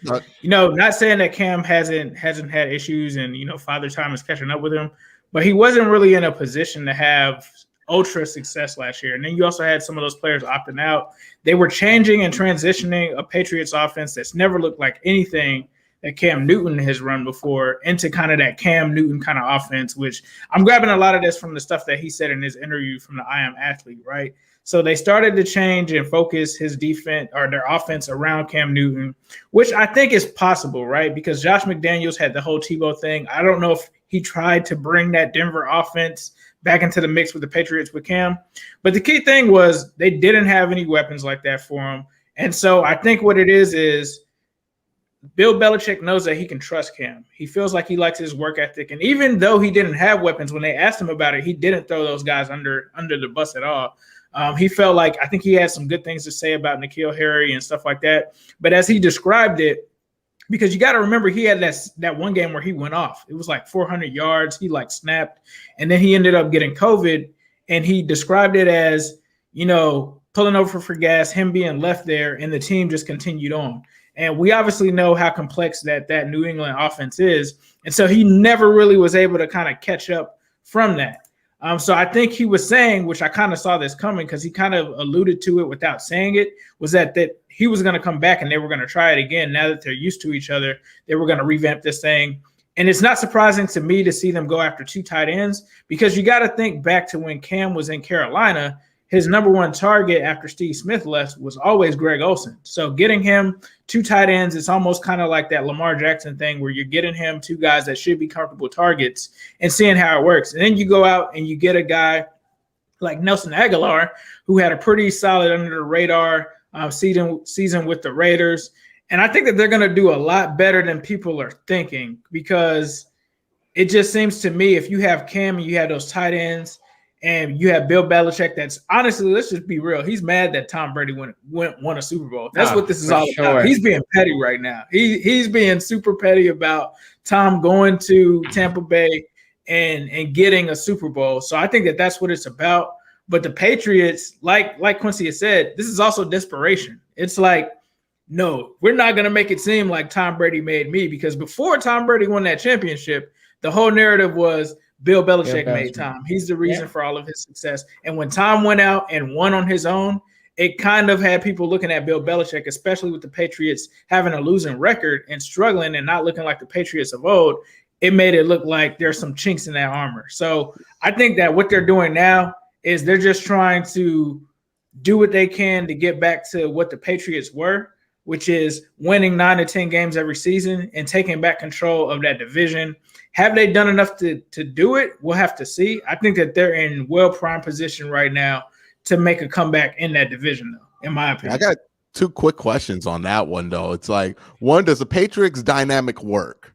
not saying that Cam hasn't had issues and Father Time is catching up with him, but he wasn't really in a position to have ultra success last year. And then you also had some of those players opting out. They were changing and transitioning a Patriots offense that's never looked like anything that Cam Newton has run before into kind of that Cam Newton kind of offense, which I'm grabbing a lot of this from the stuff that he said in his interview from the I Am Athlete, right? So they started to change and focus his defense or their offense around Cam Newton, which I think is possible, right? Because Josh McDaniels had the whole Tebow thing. I don't know if he tried to bring that Denver offense back into the mix with the Patriots with Cam. But the key thing was they didn't have any weapons like that for him. And so I think what it is Bill Belichick knows that he can trust Cam. He feels like he likes his work ethic. And even though he didn't have weapons, when they asked him about it, he didn't throw those guys under the bus at all. He felt like, I think he had some good things to say about N'Keal Harry and stuff like that. But as he described it, because you got to remember, he had that one game where he went off. It was like 400 yards. He like snapped, and then he ended up getting COVID. And he described it as, pulling over for gas, him being left there, and the team just continued on. And we obviously know how complex that New England offense is. And so he never really was able to kind of catch up from that. So I think he was saying, which I kind of saw this coming because he kind of alluded to it without saying it, was that he was going to come back and they were going to try it again. Now that they're used to each other, they were going to revamp this thing. And it's not surprising to me to see them go after two tight ends, because you got to think back to when Cam was in Carolina. His number one target after Steve Smith left was always Greg Olsen. So getting him two tight ends, it's almost kind of like that Lamar Jackson thing where you're getting him two guys that should be comfortable targets and seeing how it works. And then you go out and you get a guy like Nelson Aguilar, who had a pretty solid under the radar season with the Raiders. And I think that they're going to do a lot better than people are thinking, because it just seems to me, if you have Cam and you have those tight ends, and you have Bill Belichick, that's honestly, let's just be real. He's mad that Tom Brady won a Super Bowl. That's what this is all about. He's being petty right now. He's being super petty about Tom going to Tampa Bay and getting a Super Bowl. So I think that that's what it's about. But the Patriots, like Quincy has said, this is also desperation. It's like, no, we're not going to make it seem like Tom Brady made me, because before Tom Brady won that championship, the whole narrative was Bill Belichick made Tom. He's the reason for all of his success. And when Tom went out and won on his own, it kind of had people looking at Bill Belichick, especially with the Patriots having a losing record and struggling and not looking like the Patriots of old. It made it look like there's some chinks in that armor. So I think that what they're doing now is they're just trying to do what they can to get back to what the Patriots were, which is winning 9 to 10 games every season and taking back control of that division. Have they done enough to do it? We'll have to see. I think that they're in well-primed position right now to make a comeback in that division, though, in my opinion. I got two quick questions on that one, though. It's like, one, does the Patriots dynamic work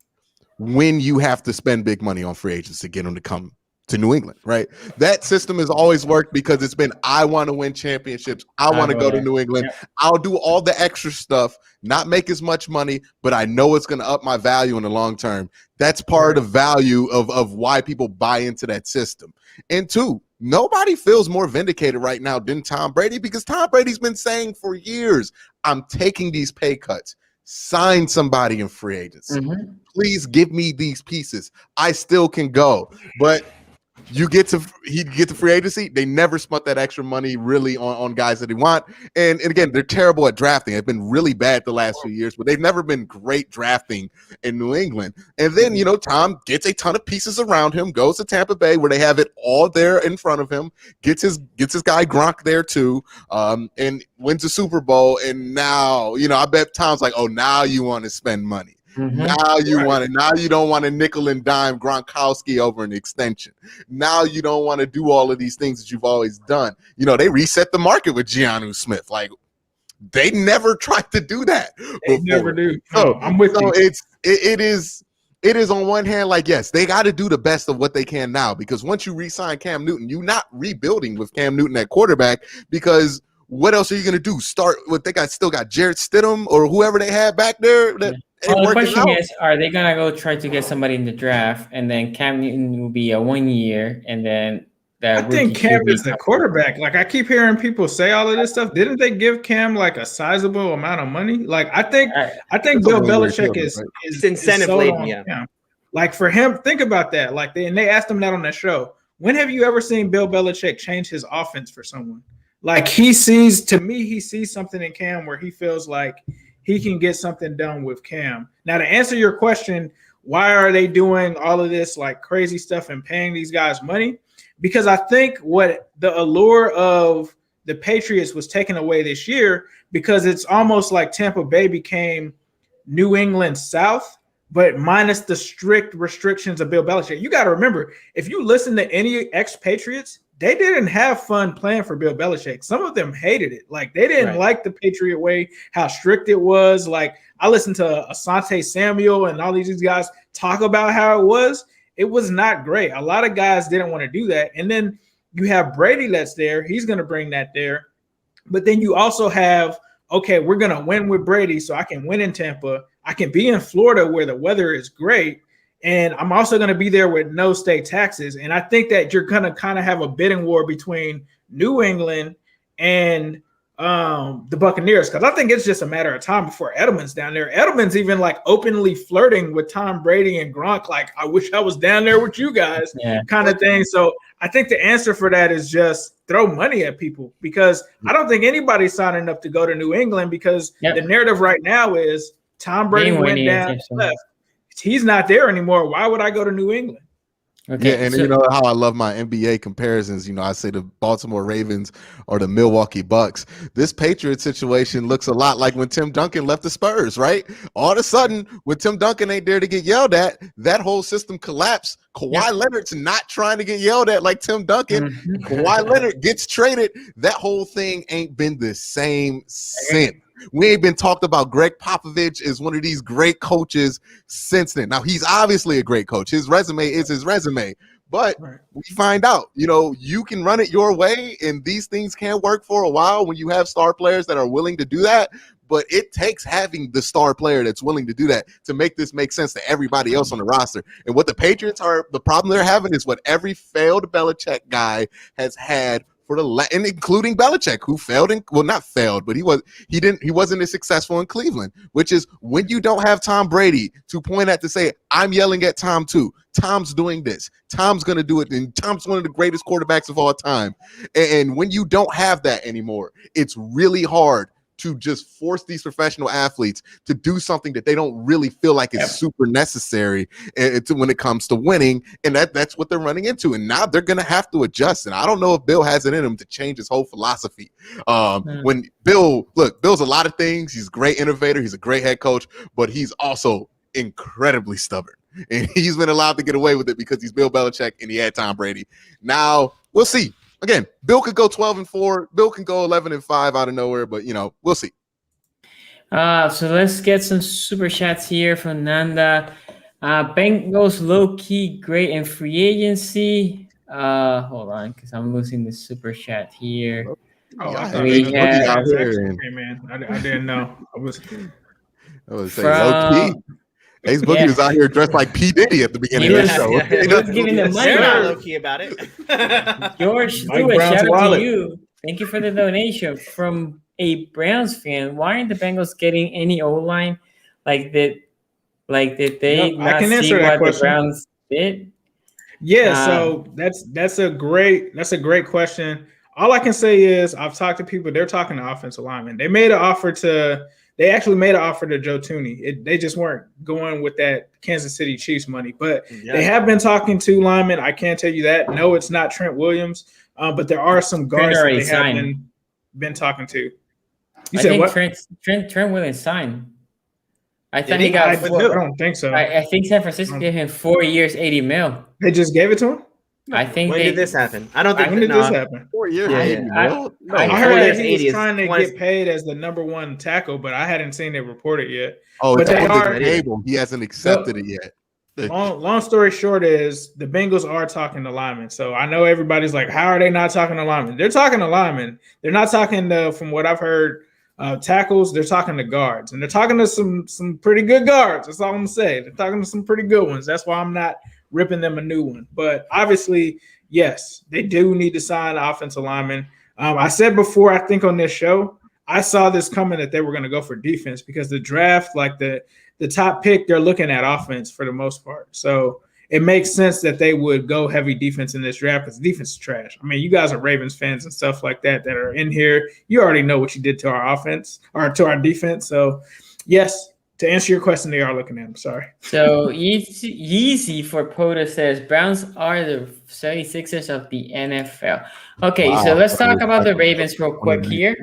when you have to spend big money on free agents to get them to come to New England, right? That system has always worked because it's been, I want to win championships. I want to go to New England. Yep. I'll do all the extra stuff, not make as much money, but I know it's going to up my value in the long term. That's part of the value of why people buy into that system. And two, nobody feels more vindicated right now than Tom Brady, because Tom Brady's been saying for years, I'm taking these pay cuts. Sign somebody in free agency. Mm-hmm. Please give me these pieces. I still can go. But he get to free agency. They never spent that extra money really on guys that they want. And again, they're terrible at drafting. They've been really bad the last few years, but they've never been great drafting in New England. And then, Tom gets a ton of pieces around him, goes to Tampa Bay where they have it all there in front of him, gets his guy Gronk there too, and wins the Super Bowl. And now, I bet Tom's like, oh, now you want to spend money. Mm-hmm. Now you don't want to nickel and dime Gronkowski over an extension. Now you don't want to do all of these things that you've always done. They reset the market with Giannou Smith. Like, they never tried to do that. They never do. So I'm with you. It is on one hand, like, yes, they got to do the best of what they can now, because once you re-sign Cam Newton, you're not rebuilding with Cam Newton at quarterback, because what else are you going to do? Start with, still got Jarrett Stidham or whoever they had back there. Well, the question is, are they going to go try to get somebody in the draft, and then Cam Newton will be a 1 year, and then I think Cam is the quarterback. Like, I keep hearing people say all of this stuff. Didn't they give Cam like a sizable amount of money? Like, I think Bill Belichick is incentive laden. Yeah. Like, for him, think about that. Like, they asked him that on that show. When have you ever seen Bill Belichick change his offense for someone? Like, he sees something in Cam where he feels like he can get something done with Cam. Now, to answer your question, why are they doing all of this like crazy stuff and paying these guys money? Because I think what the allure of the Patriots was taken away this year, because it's almost like Tampa Bay became New England South, but minus the strict restrictions of Bill Belichick. You got to remember, if you listen to any ex-Patriots, they didn't have fun playing for Bill Belichick. Some of them hated it. Like, they didn't like the Patriot way, how strict it was. Like, I listened to Asante Samuel and all these guys talk about how it was. It was not great. A lot of guys didn't want to do that. And then you have Brady that's there. He's going to bring that there. But then you also have, okay, we're going to win with Brady, so I can win in Tampa. I can be in Florida where the weather is great. And I'm also going to be there with no state taxes. And I think that you're going to kind of have a bidding war between New England and the Buccaneers, because I think it's just a matter of time before Edelman's down there. Edelman's even like openly flirting with Tom Brady and Gronk, like, I wish I was down there with you guys, kind of thing. So I think the answer for that is just throw money at people, because I don't think anybody's signing up to go to New England, because the narrative right now is Tom Brady went down left. He's not there anymore. Why would I go to New England? Okay, yeah, and you know how I love my NBA comparisons. You know, I say the Baltimore Ravens or the Milwaukee Bucks. This Patriot situation looks a lot like when Tim Duncan left the Spurs, right? All of a sudden, when Tim Duncan ain't there to get yelled at, that whole system collapsed. Kawhi Leonard's not trying to get yelled at like Tim Duncan. Kawhi Leonard gets traded. That whole thing ain't been the same since. We ain't been talked about Greg Popovich as one of these great coaches since then. Now, he's obviously a great coach. His resume is his resume. But we find out, you know, you can run it your way, and these things can work for a while when you have star players that are willing to do that. But it takes having the star player that's willing to do that to make this make sense to everybody else on the roster. And what the Patriots are, the problem they're having is what every failed Belichick guy has had, and including Belichick, who failed not failed, but he wasn't as successful in Cleveland, which is when you don't have Tom Brady to point at to say, I'm yelling at Tom too. Tom's doing this. Tom's going to do it. And Tom's one of the greatest quarterbacks of all time. And when you don't have that anymore, it's really hard to just force these professional athletes to do something that they don't really feel like is super necessary when it comes to winning. And that's what they're running into. And now they're going to have to adjust. And I don't know if Bill has it in him to change his whole philosophy. When Bill's a lot of things. He's a great innovator. He's a great head coach, but he's also incredibly stubborn. And he's been allowed to get away with it because he's Bill Belichick and he had Tom Brady. Now we'll see. Again, Bill could go 12-4. Bill can go 11-5 out of nowhere, but you know, we'll see. So let's get some super chats here from Nanda. Bengals low key great in free agency. Hold on, because I'm losing the super chat here. I didn't know. I was low key. Ace Boogie was out here dressed like P. Diddy at the beginning of the show. He was giving the money. They're not low-key about it. George Lewis, shout out to you. Thank you for the donation from a Browns fan. Why aren't the Bengals getting any O-line? Did they not see what the Browns did? Yeah, so that's a great question. All I can say is I've talked to people. They're talking to offensive linemen. They actually made an offer to Joe Thuney. They just weren't going with that Kansas City Chiefs money. But they have been talking to linemen. I can't tell you that. No, it's not Trent Williams. But there are some guards that they have been talking to. You said what? Trent Williams signed. I thought he got. I don't think so. I think San Francisco gave him 4 years, $80 million. They just gave it to him? I think. When did this happen? I don't think. When did this happen? 4 years. I heard that he was trying to get paid as the number one tackle, but I hadn't seen it reported yet. Oh, but it's on the table. He hasn't accepted it yet. Long story short is the Bengals are talking to linemen. So I know everybody's like, how are they not talking to linemen? They're talking to linemen. They're not talking to, from what I've heard, tackles. They're talking to guards, and they're talking to some pretty good guards. That's all I'm gonna say. They're talking to some pretty good ones. That's why I'm not ripping them a new one. But obviously, yes, they do need to sign offensive linemen. I said before, I think on this show, I saw this coming that they were going to go for defense because the draft, like the top pick, they're looking at offense for the most part. So it makes sense that they would go heavy defense in this draft because defense is trash. I mean, you guys are Ravens fans and stuff like that are in here. You already know what you did to our offense or to our defense. So Yes. To answer your question, they are looking at him. Sorry. So Yeezy for POTA says Browns are the 76ers of the NFL. Okay, so Wow. let's talk about the Ravens real quick here.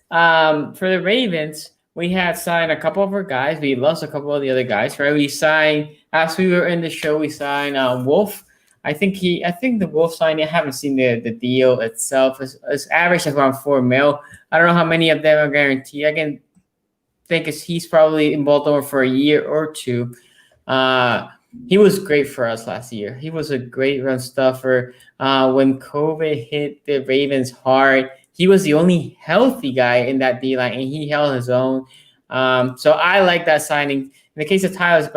For the Ravens, we had signed a couple of our guys. We lost a couple of the other guys, right? We signed, as we were in the show, we signed Wolf. I think the Wolf signing, I haven't seen the deal itself. It's average of around $4 million. I don't know how many of them are guaranteed. I can think he's probably in Baltimore for a year or two. He was great for us last year. He was a great run stuffer. When COVID hit the Ravens hard, he was the only healthy guy in that D-line, and he held his own. So I like that signing. In the case of Tyler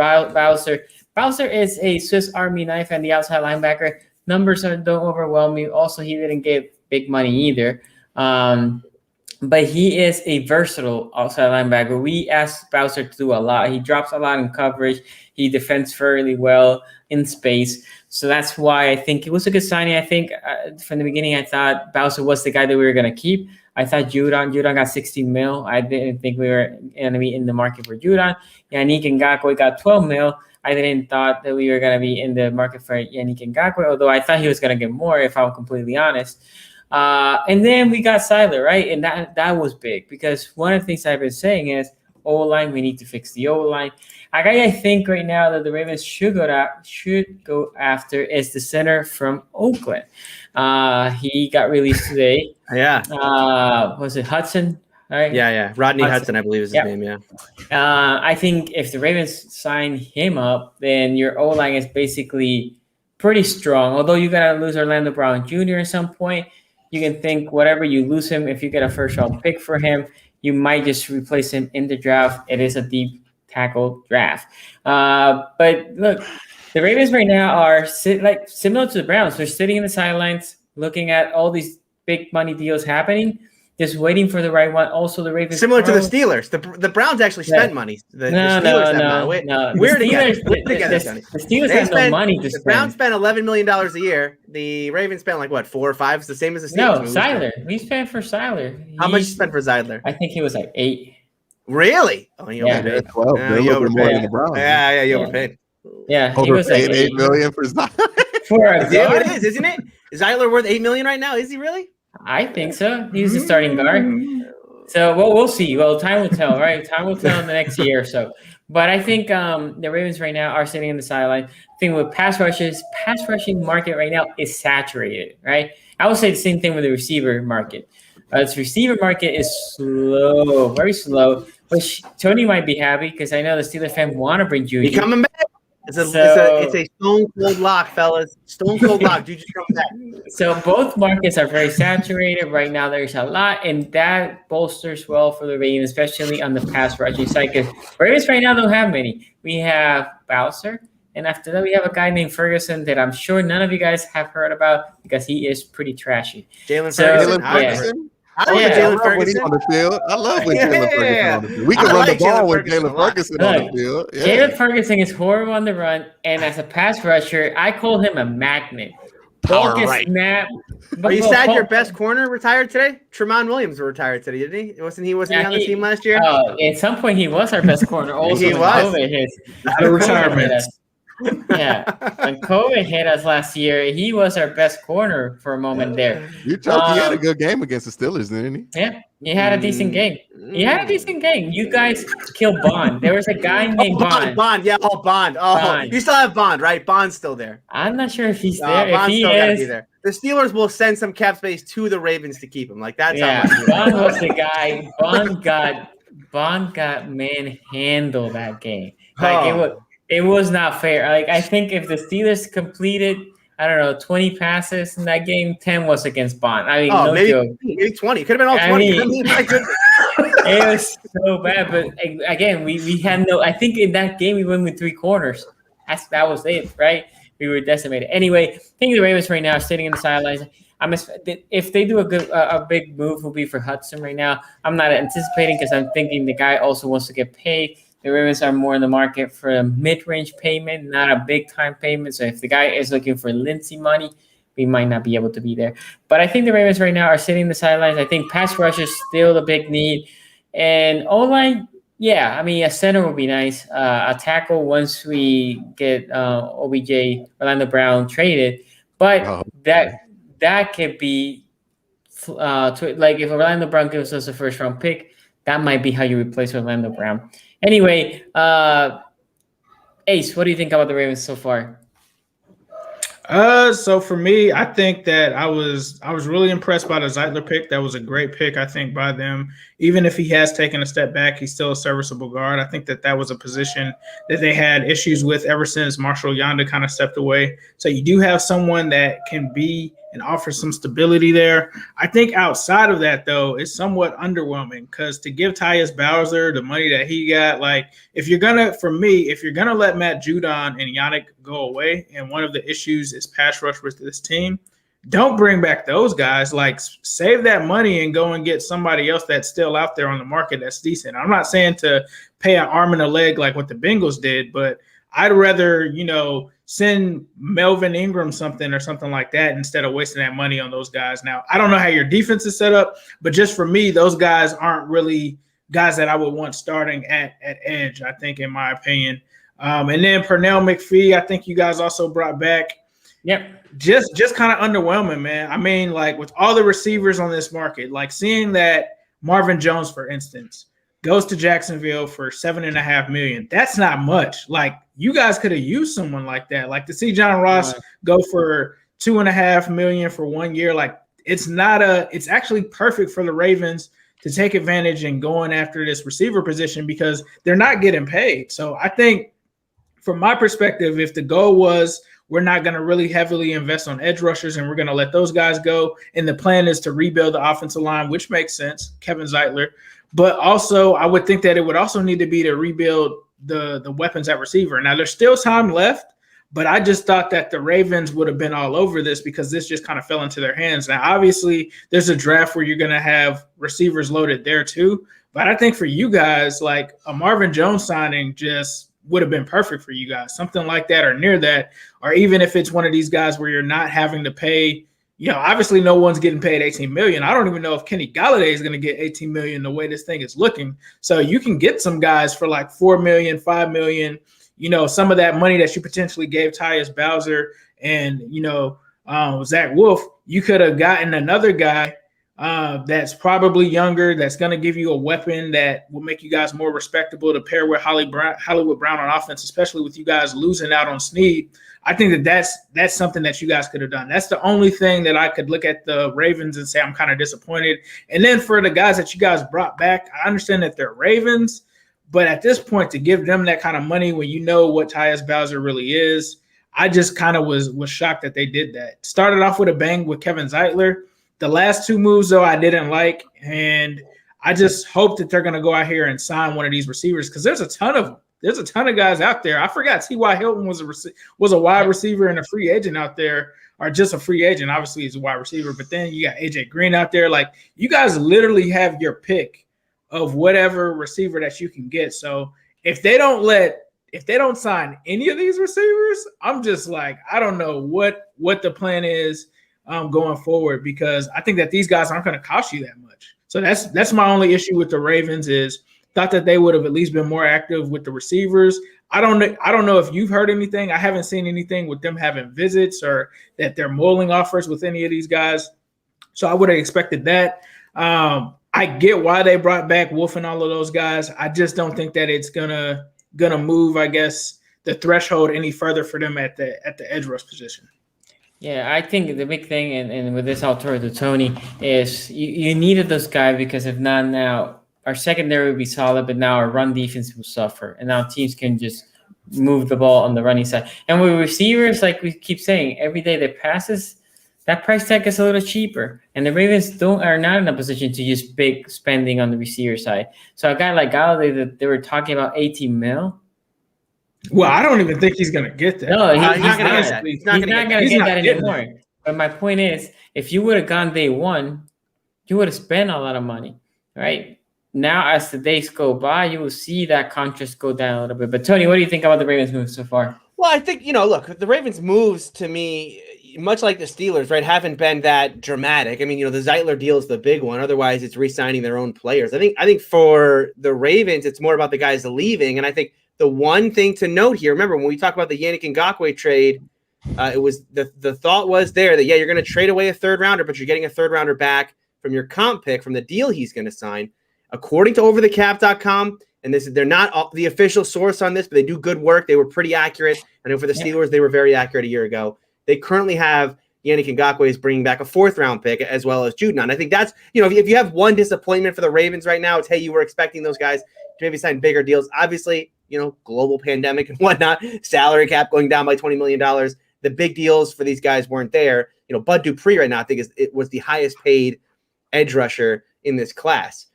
Bowser is a Swiss Army knife and the outside linebacker. Numbers don't overwhelm me. Also, he didn't get big money either. But he is a versatile outside linebacker. We asked Bowser to do a lot. He drops a lot in coverage. He defends fairly well in space. So that's why I think it was a good signing. I think from the beginning, I thought Bowser was the guy that we were going to keep. I thought Judon got $60 million. I didn't think we were going to be in the market for Judon. Yannick Ngakoue got $12 million. I didn't thought that we were going to be in the market for Yannick Ngakoue, although I thought he was going to get more, if I'm completely honest. And then we got Siler, right? And that was big because one of the things I've been saying is O-line, we need to fix the O-line. A guy I think right now that the Ravens should go after is the center from Oakland. He got released today. Yeah. Was it Hudson? Right? Yeah. Rodney Hudson, I believe is his name. Yeah. I think if the Ravens sign him up, then your O-line is basically pretty strong. Although you got to lose Orlando Brown Jr. at some point. You can think whatever you lose him, if you get a first-round pick for him, you might just replace him in the draft. It is a deep tackle draft. But look, the Ravens right now are similar to the Browns. They're sitting in the sidelines looking at all these big money deals happening, just waiting for the right one. Also, the Ravens similar to the Steelers. The Browns actually spent money. The Steelers no. We're The Steelers have no money to spend. The Browns spent $11 million a year. The Ravens spent like what, 4 or 5? It's the same as the Steelers. No, Siler. We spent for Siler. How much you spent for Zeidler? I think he was like 8. Really? Oh, you overpaid. 12. You overpaid. Yeah, you overpaid. Yeah, he was like $8 million for Zeidler. For a guard? It is, isn't it? Is Zeidler worth $8 million right now? Is he really? I think so. He's a starting guard. So we'll see. Well, time will tell, right? Time will tell in the next year or so. But I think the Ravens right now are sitting in the sideline. I think with pass rushing market right now is saturated, right? I would say the same thing with the receiver market. Its receiver market is slow, very slow. Which Tony might be happy because I know the Steelers fan want to bring Juju. He coming back. It's a stone cold lock, fellas. Stone cold lock. Juju's coming back. So both markets are very saturated right now. There's a lot, and that bolsters well for the Ravens, especially on the pass rushing side. Because Ravens right now don't have many. We have Bowser, and after that we have a guy named Ferguson that I'm sure none of you guys have heard about because he is pretty trashy. Jalen Ferguson. I love Jalen Ferguson on the field. I love when Jalen Ferguson on the field. We can run the ball with Jalen Ferguson on the field. Yeah. Jalen Ferguson is horrible on the run, and as a pass rusher, I call him a magnet. Snap. Are you sad your best corner retired today? Tremont Williams retired today, didn't he? Wasn't he on the team last year? At some point, he was our best corner. Also, he was. Not a retirement. Yeah, when COVID hit us last year, he was our best corner for a moment there. You told he had a good game against the Steelers, didn't he? Yeah, he had a decent game. You guys killed Bond. There was a guy named Bond. Bond. You still have Bond, right? Bond's still there. I'm not sure if he's there. Bond's still gotta be there. The Steelers will send some cap space to the Ravens to keep him. Like that's how much. Bond was the guy. Bond got manhandled that game. It was not fair. Like I think if the Steelers completed, 20 passes in that game, 10 was against Bond. I mean, maybe 20. Could have been all 20. It was so bad. But again, we had no. I think in that game we went with 3 corners. That was it, right? We were decimated. Anyway, I think the Ravens right now are sitting in the sidelines. If they do a big move, will be for Hudson right now. I'm not anticipating because I'm thinking the guy also wants to get paid. The Ravens are more in the market for a mid-range payment, not a big-time payment. So if the guy is looking for Lindsey money, we might not be able to be there. But I think the Ravens right now are sitting in the sidelines. I think pass rush is still the big need. And O-line, Yeah, I mean, a center would be nice. A tackle once we get OBJ, Orlando Brown traded, but Oh, that could be like if Orlando Brown gives us a first round pick, that might be how you replace Orlando Brown. Anyway, Ace, what do you think about the Ravens so far? So for me, I think that I was really impressed by the Zeitler pick. That was a great pick, I think, by them. Even if he has taken a step back, he's still a serviceable guard. I think that was a position that they had issues with ever since Marshall Yanda kind of stepped away. So you do have someone that can be and offer some stability there. I think outside of that, though, it's somewhat underwhelming because to give Tyus Bowser the money that he got, like if you're gonna let Matt Judon and Yannick go away, and one of the issues is pass rush with this team, don't bring back those guys. Like save that money and go and get somebody else that's still out there on the market that's decent. I'm not saying to pay an arm and a leg like what the Bengals did, but I'd rather, send Melvin Ingram something or something like that instead of wasting that money on those guys. Now, I don't know how your defense is set up, but just for me, those guys aren't really guys that I would want starting at edge, I think, in my opinion. And then Pernell McPhee, I think you guys also brought back. Yep. Just kind of underwhelming, man. I mean, like with all the receivers on this market, like seeing that Marvin Jones, for instance, goes to Jacksonville for $7.5 million. That's not much. Like you guys could have used someone like that. Like to see John Ross go for $2.5 million for 1 year. Like it's actually perfect for the Ravens to take advantage and going after this receiver position because they're not getting paid. So I think from my perspective, if the goal was we're not going to really heavily invest on edge rushers and we're going to let those guys go, and the plan is to rebuild the offensive line, which makes sense, Kevin Zeitler. But also, I would think that it would also need to be to rebuild the weapons at receiver. Now, there's still time left, but I just thought that the Ravens would have been all over this because this just kind of fell into their hands. Now, obviously, there's a draft where you're going to have receivers loaded there too. But I think for you guys, like a Marvin Jones signing just would have been perfect for you guys, something like that or near that. Or even if it's one of these guys where you're not having to pay, obviously no one's getting paid $18 million. I don't even know if Kenny Golladay is going to get $18 million the way this thing is looking. So you can get some guys for like $4 million, $5 million, some of that money that you potentially gave Tyus Bowser and, Zach Wolf, you could have gotten another guy that's probably younger, that's going to give you a weapon that will make you guys more respectable to pair with Hollywood Brown on offense, especially with you guys losing out on Snead. I think that's something that you guys could have done. That's the only thing that I could look at the Ravens and say I'm kind of disappointed. And then for the guys that you guys brought back, I understand that they're Ravens, but at this point to give them that kind of money when you know what Tyus Bowser really is, I just kind of was shocked that they did that. Started off with a bang with Kevin Zeitler. The last two moves, though, I didn't like, and I just hope that they're going to go out here and sign one of these receivers because there's a ton of them. There's a ton of guys out there. I forgot T.Y. Hilton was a wide receiver and a free agent out there, or just a free agent. Obviously, he's a wide receiver, but then you got A.J. Green out there. Like, you guys literally have your pick of whatever receiver that you can get. So if they don't sign any of these receivers, I'm just like, I don't know what the plan is going forward because I think that these guys aren't going to cost you that much. So that's my only issue with the Ravens is thought that they would have at least been more active with the receivers. I don't know if you've heard anything. I haven't seen anything with them having visits or that they're mulling offers with any of these guys. So I would have expected that. I get why they brought back Wolf and all of those guys. I just don't think that it's gonna move, I guess, the threshold any further for them at the edge rush position. Yeah, I think the big thing, and with this, I'll turn to Tony, is you needed those guys because if not now, our secondary would be solid, but now our run defense will suffer. And now teams can just move the ball on the running side. And with receivers, like we keep saying, every day that passes, that price tag is a little cheaper. And the Ravens are not in a position to use big spending on the receiver side. So a guy like Golladay that they were talking about 18 mil. Well, I don't even think he's going to get that. No, he's not going to get that. He's not going to get that anymore. But my point is, if you would have gone day one, you would have spent a lot of money, right? Now, as the days go by, you will see that contrast go down a little bit. But Tony, what do you think about the Ravens moves so far? Well, I think, look, the Ravens moves to me, much like the Steelers, right, haven't been that dramatic. I mean, the Zeitler deal is the big one. Otherwise, it's re-signing their own players. I think for the Ravens, it's more about the guys leaving. And I think the one thing to note here, remember when we talk about the Yannick Ngakoue trade, it was the thought was there that you're going to trade away a third rounder, but you're getting a third rounder back from your comp pick from the deal he's going to sign. According to overthecap.com, and they're not the official source on this, but they do good work. They were pretty accurate. I know for the Steelers, they were very accurate a year ago. They currently have Yannick Ngakoue is bringing back a 4th round pick as well as Judon. I think that's, if you have one disappointment for the Ravens right now, it's, hey, you were expecting those guys to maybe sign bigger deals. Obviously, global pandemic and whatnot, salary cap going down by $20 million. The big deals for these guys weren't there. Bud Dupree right now, I think it was the highest paid edge rusher in this class,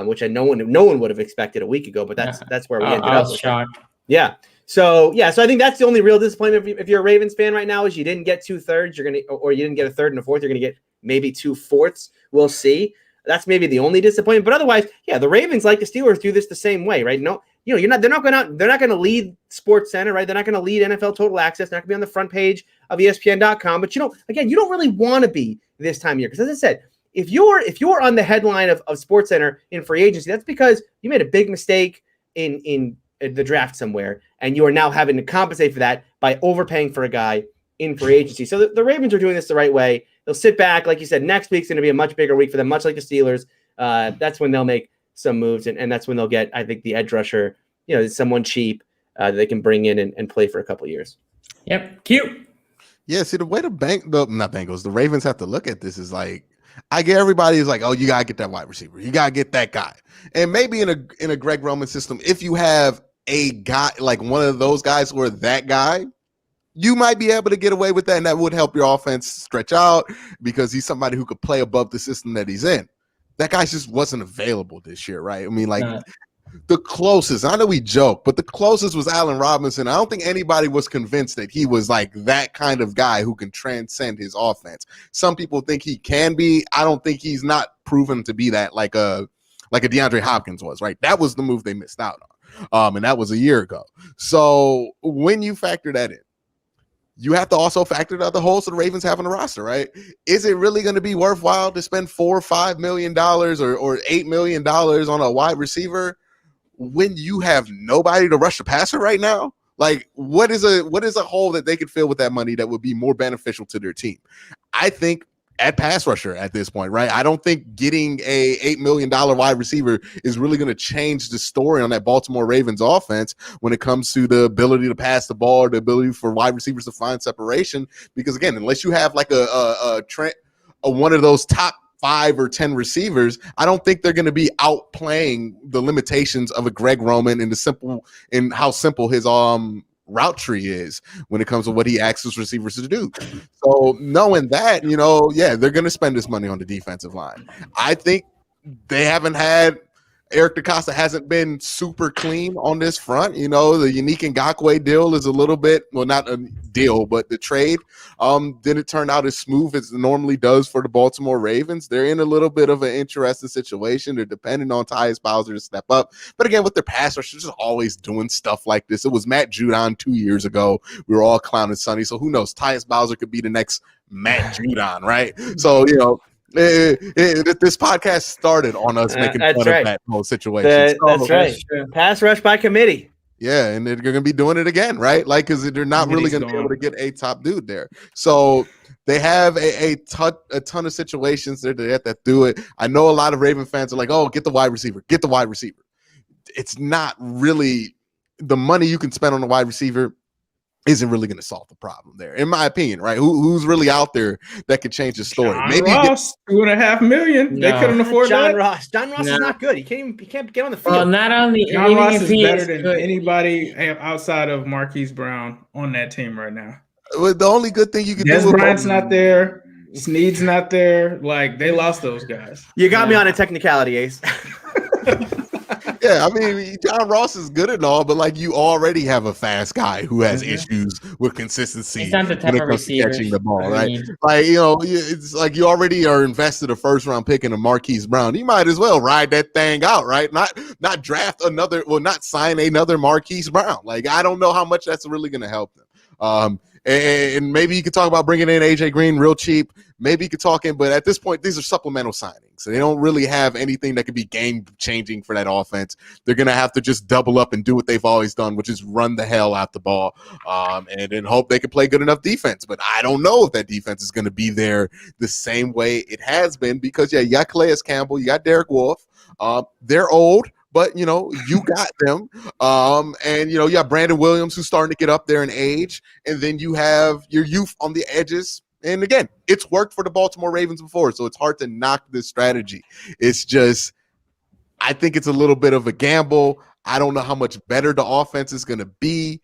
which no one would have expected a week ago, but that's where we ended up. I was shocked. Yeah. So I think that's the only real disappointment if you're a Ravens fan right now is you didn't get 2/3. Or you didn't get a third and a fourth. You're going to get maybe 2/4. We'll see. That's maybe the only disappointment. But otherwise, the Ravens, like the Steelers, do this the same way, right? No, they're not going to lead Sports Center, right? They're not going to lead NFL Total Access. They're not going to be on the front page of ESPN.com. But again, you don't really want to be this time of year because, as I said, if you're on the headline of Sports Center in free agency, that's because you made a big mistake in the draft somewhere, and you are now having to compensate for that by overpaying for a guy in free agency. So the Ravens are doing this the right way. They'll sit back, like you said. Next week's going to be a much bigger week for them, much like the Steelers. That's when they'll make some moves, and that's when they'll get, I think, the edge rusher, someone cheap that they can bring in and play for a couple of years. Yep, cute. Yeah, see, the way the Ravens have to look at this is like, I get everybody is like, oh, you gotta get that wide receiver, you gotta get that guy, and maybe in a Greg Roman system, if you have a guy like one of those guys who are that guy, you might be able to get away with that, and that would help your offense stretch out because he's somebody who could play above the system that he's in. That guy just wasn't available this year, right? I mean, the closest, I know we joke, but the closest was Allen Robinson. I don't think anybody was convinced that he was like that kind of guy who can transcend his offense. Some people think he can be. I don't think he's not proven to be that like a DeAndre Hopkins was, right? That was the move they missed out on. And that was a year ago. So when you factor that in, you have to also factor the other holes the Ravens have on the roster, right? Is it really going to be worthwhile to spend $4 or $5 million or $8 million on a wide receiver when you have nobody to rush the passer right now? Like, what is a hole that they could fill with that money that would be more beneficial to their team? I think at pass rusher at this point, right? I don't think getting a $8 million wide receiver is really going to change the story on that Baltimore Ravens offense when it comes to the ability to pass the ball, or the ability for wide receivers to find separation. Because again, unless you have like a one of those top 5 or 10 receivers, I don't think they're going to be outplaying the limitations of a Greg Roman in how simple his route tree is when it comes to what he asks his receivers to do. So knowing that, they're going to spend this money on the defensive line. I think they haven't had Eric DeCosta hasn't been super clean on this front. The Yannick Ngakoue deal is a little bit, well, not a deal, but the trade didn't turn out as smooth as it normally does for the Baltimore Ravens. They're in a little bit of an interesting situation. They're depending on Tyus Bowser to step up. But again, with their pass rush, they're just always doing stuff like this. It was Matt Judon 2 years ago. We were all clowning Sonny. So who knows? Tyus Bowser could be the next Matt Judon, right? So, this podcast started on us making fun of that whole situation. That's right. Pass rush by committee. Yeah, and they're going to be doing it again, right? Like, because they're not really going to be able to get a top dude there. So they have a ton of situations there that do it. I know a lot of Raven fans are like, oh, get the wide receiver. Get the wide receiver. It's not really the money you can spend on a wide receiver isn't really going to solve the problem there, in my opinion, right? Who's really out there that could change the story? Maybe Ross, $2.5 million. They couldn't afford John that. Ross. John Ross is not good. He can't get on the field. Well, not only John Ross is better than anybody outside of Marquise Brown on that team right now. Well, the only good thing you can Des do. Bryant's not there. Snead's not there. Like, they lost those guys. You got me on a technicality, Ace. Yeah, I mean, John Ross is good and all, but like you already have a fast guy who has issues with consistency He's not the type when it of comes to receiver. catching the ball, right? Like, it's like you already are invested a first round pick in a Marquise Brown. You might as well ride that thing out, right? Not draft not sign another Marquise Brown. Like, I don't know how much that's really going to help them. And maybe you could talk about bringing in AJ Green real cheap. Maybe you could talk in, but at this point, these are supplemental signings. They don't really have anything that could be game changing for that offense. They're going to have to just double up and do what they've always done, which is run the hell out the ball, and then hope they can play good enough defense. But I don't know if that defense is going to be there the same way it has been because, yeah, you got Calais Campbell, you got Derek Wolfe. They're old, but, you got them. And, you got Brandon Williams who's starting to get up there in age. And then you have your youth on the edges. And again, it's worked for the Baltimore Ravens before, so it's hard to knock this strategy. It's just, I think it's a little bit of a gamble. I don't know how much better the offense is going to be.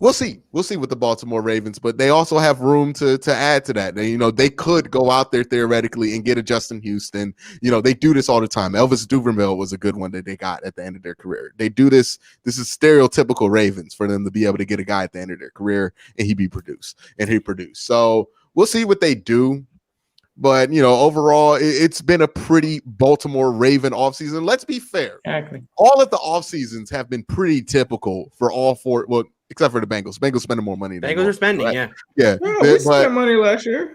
We'll see. We'll see with the Baltimore Ravens, but they also have room to add to that. They could go out there theoretically and get a Justin Houston. They do this all the time. Elvis Duvermil was a good one that they got at the end of their career. They do this. This is stereotypical Ravens for them to be able to get a guy at the end of their career and he produced. So we'll see what they do. But, overall, it's been a pretty Baltimore Raven offseason. Let's be fair. Exactly. All of the offseasons have been pretty typical for all four. Well, except for the Bengals. Bengals spending more money. Bengals are spending, right? Yeah. Yeah. We spent money last year.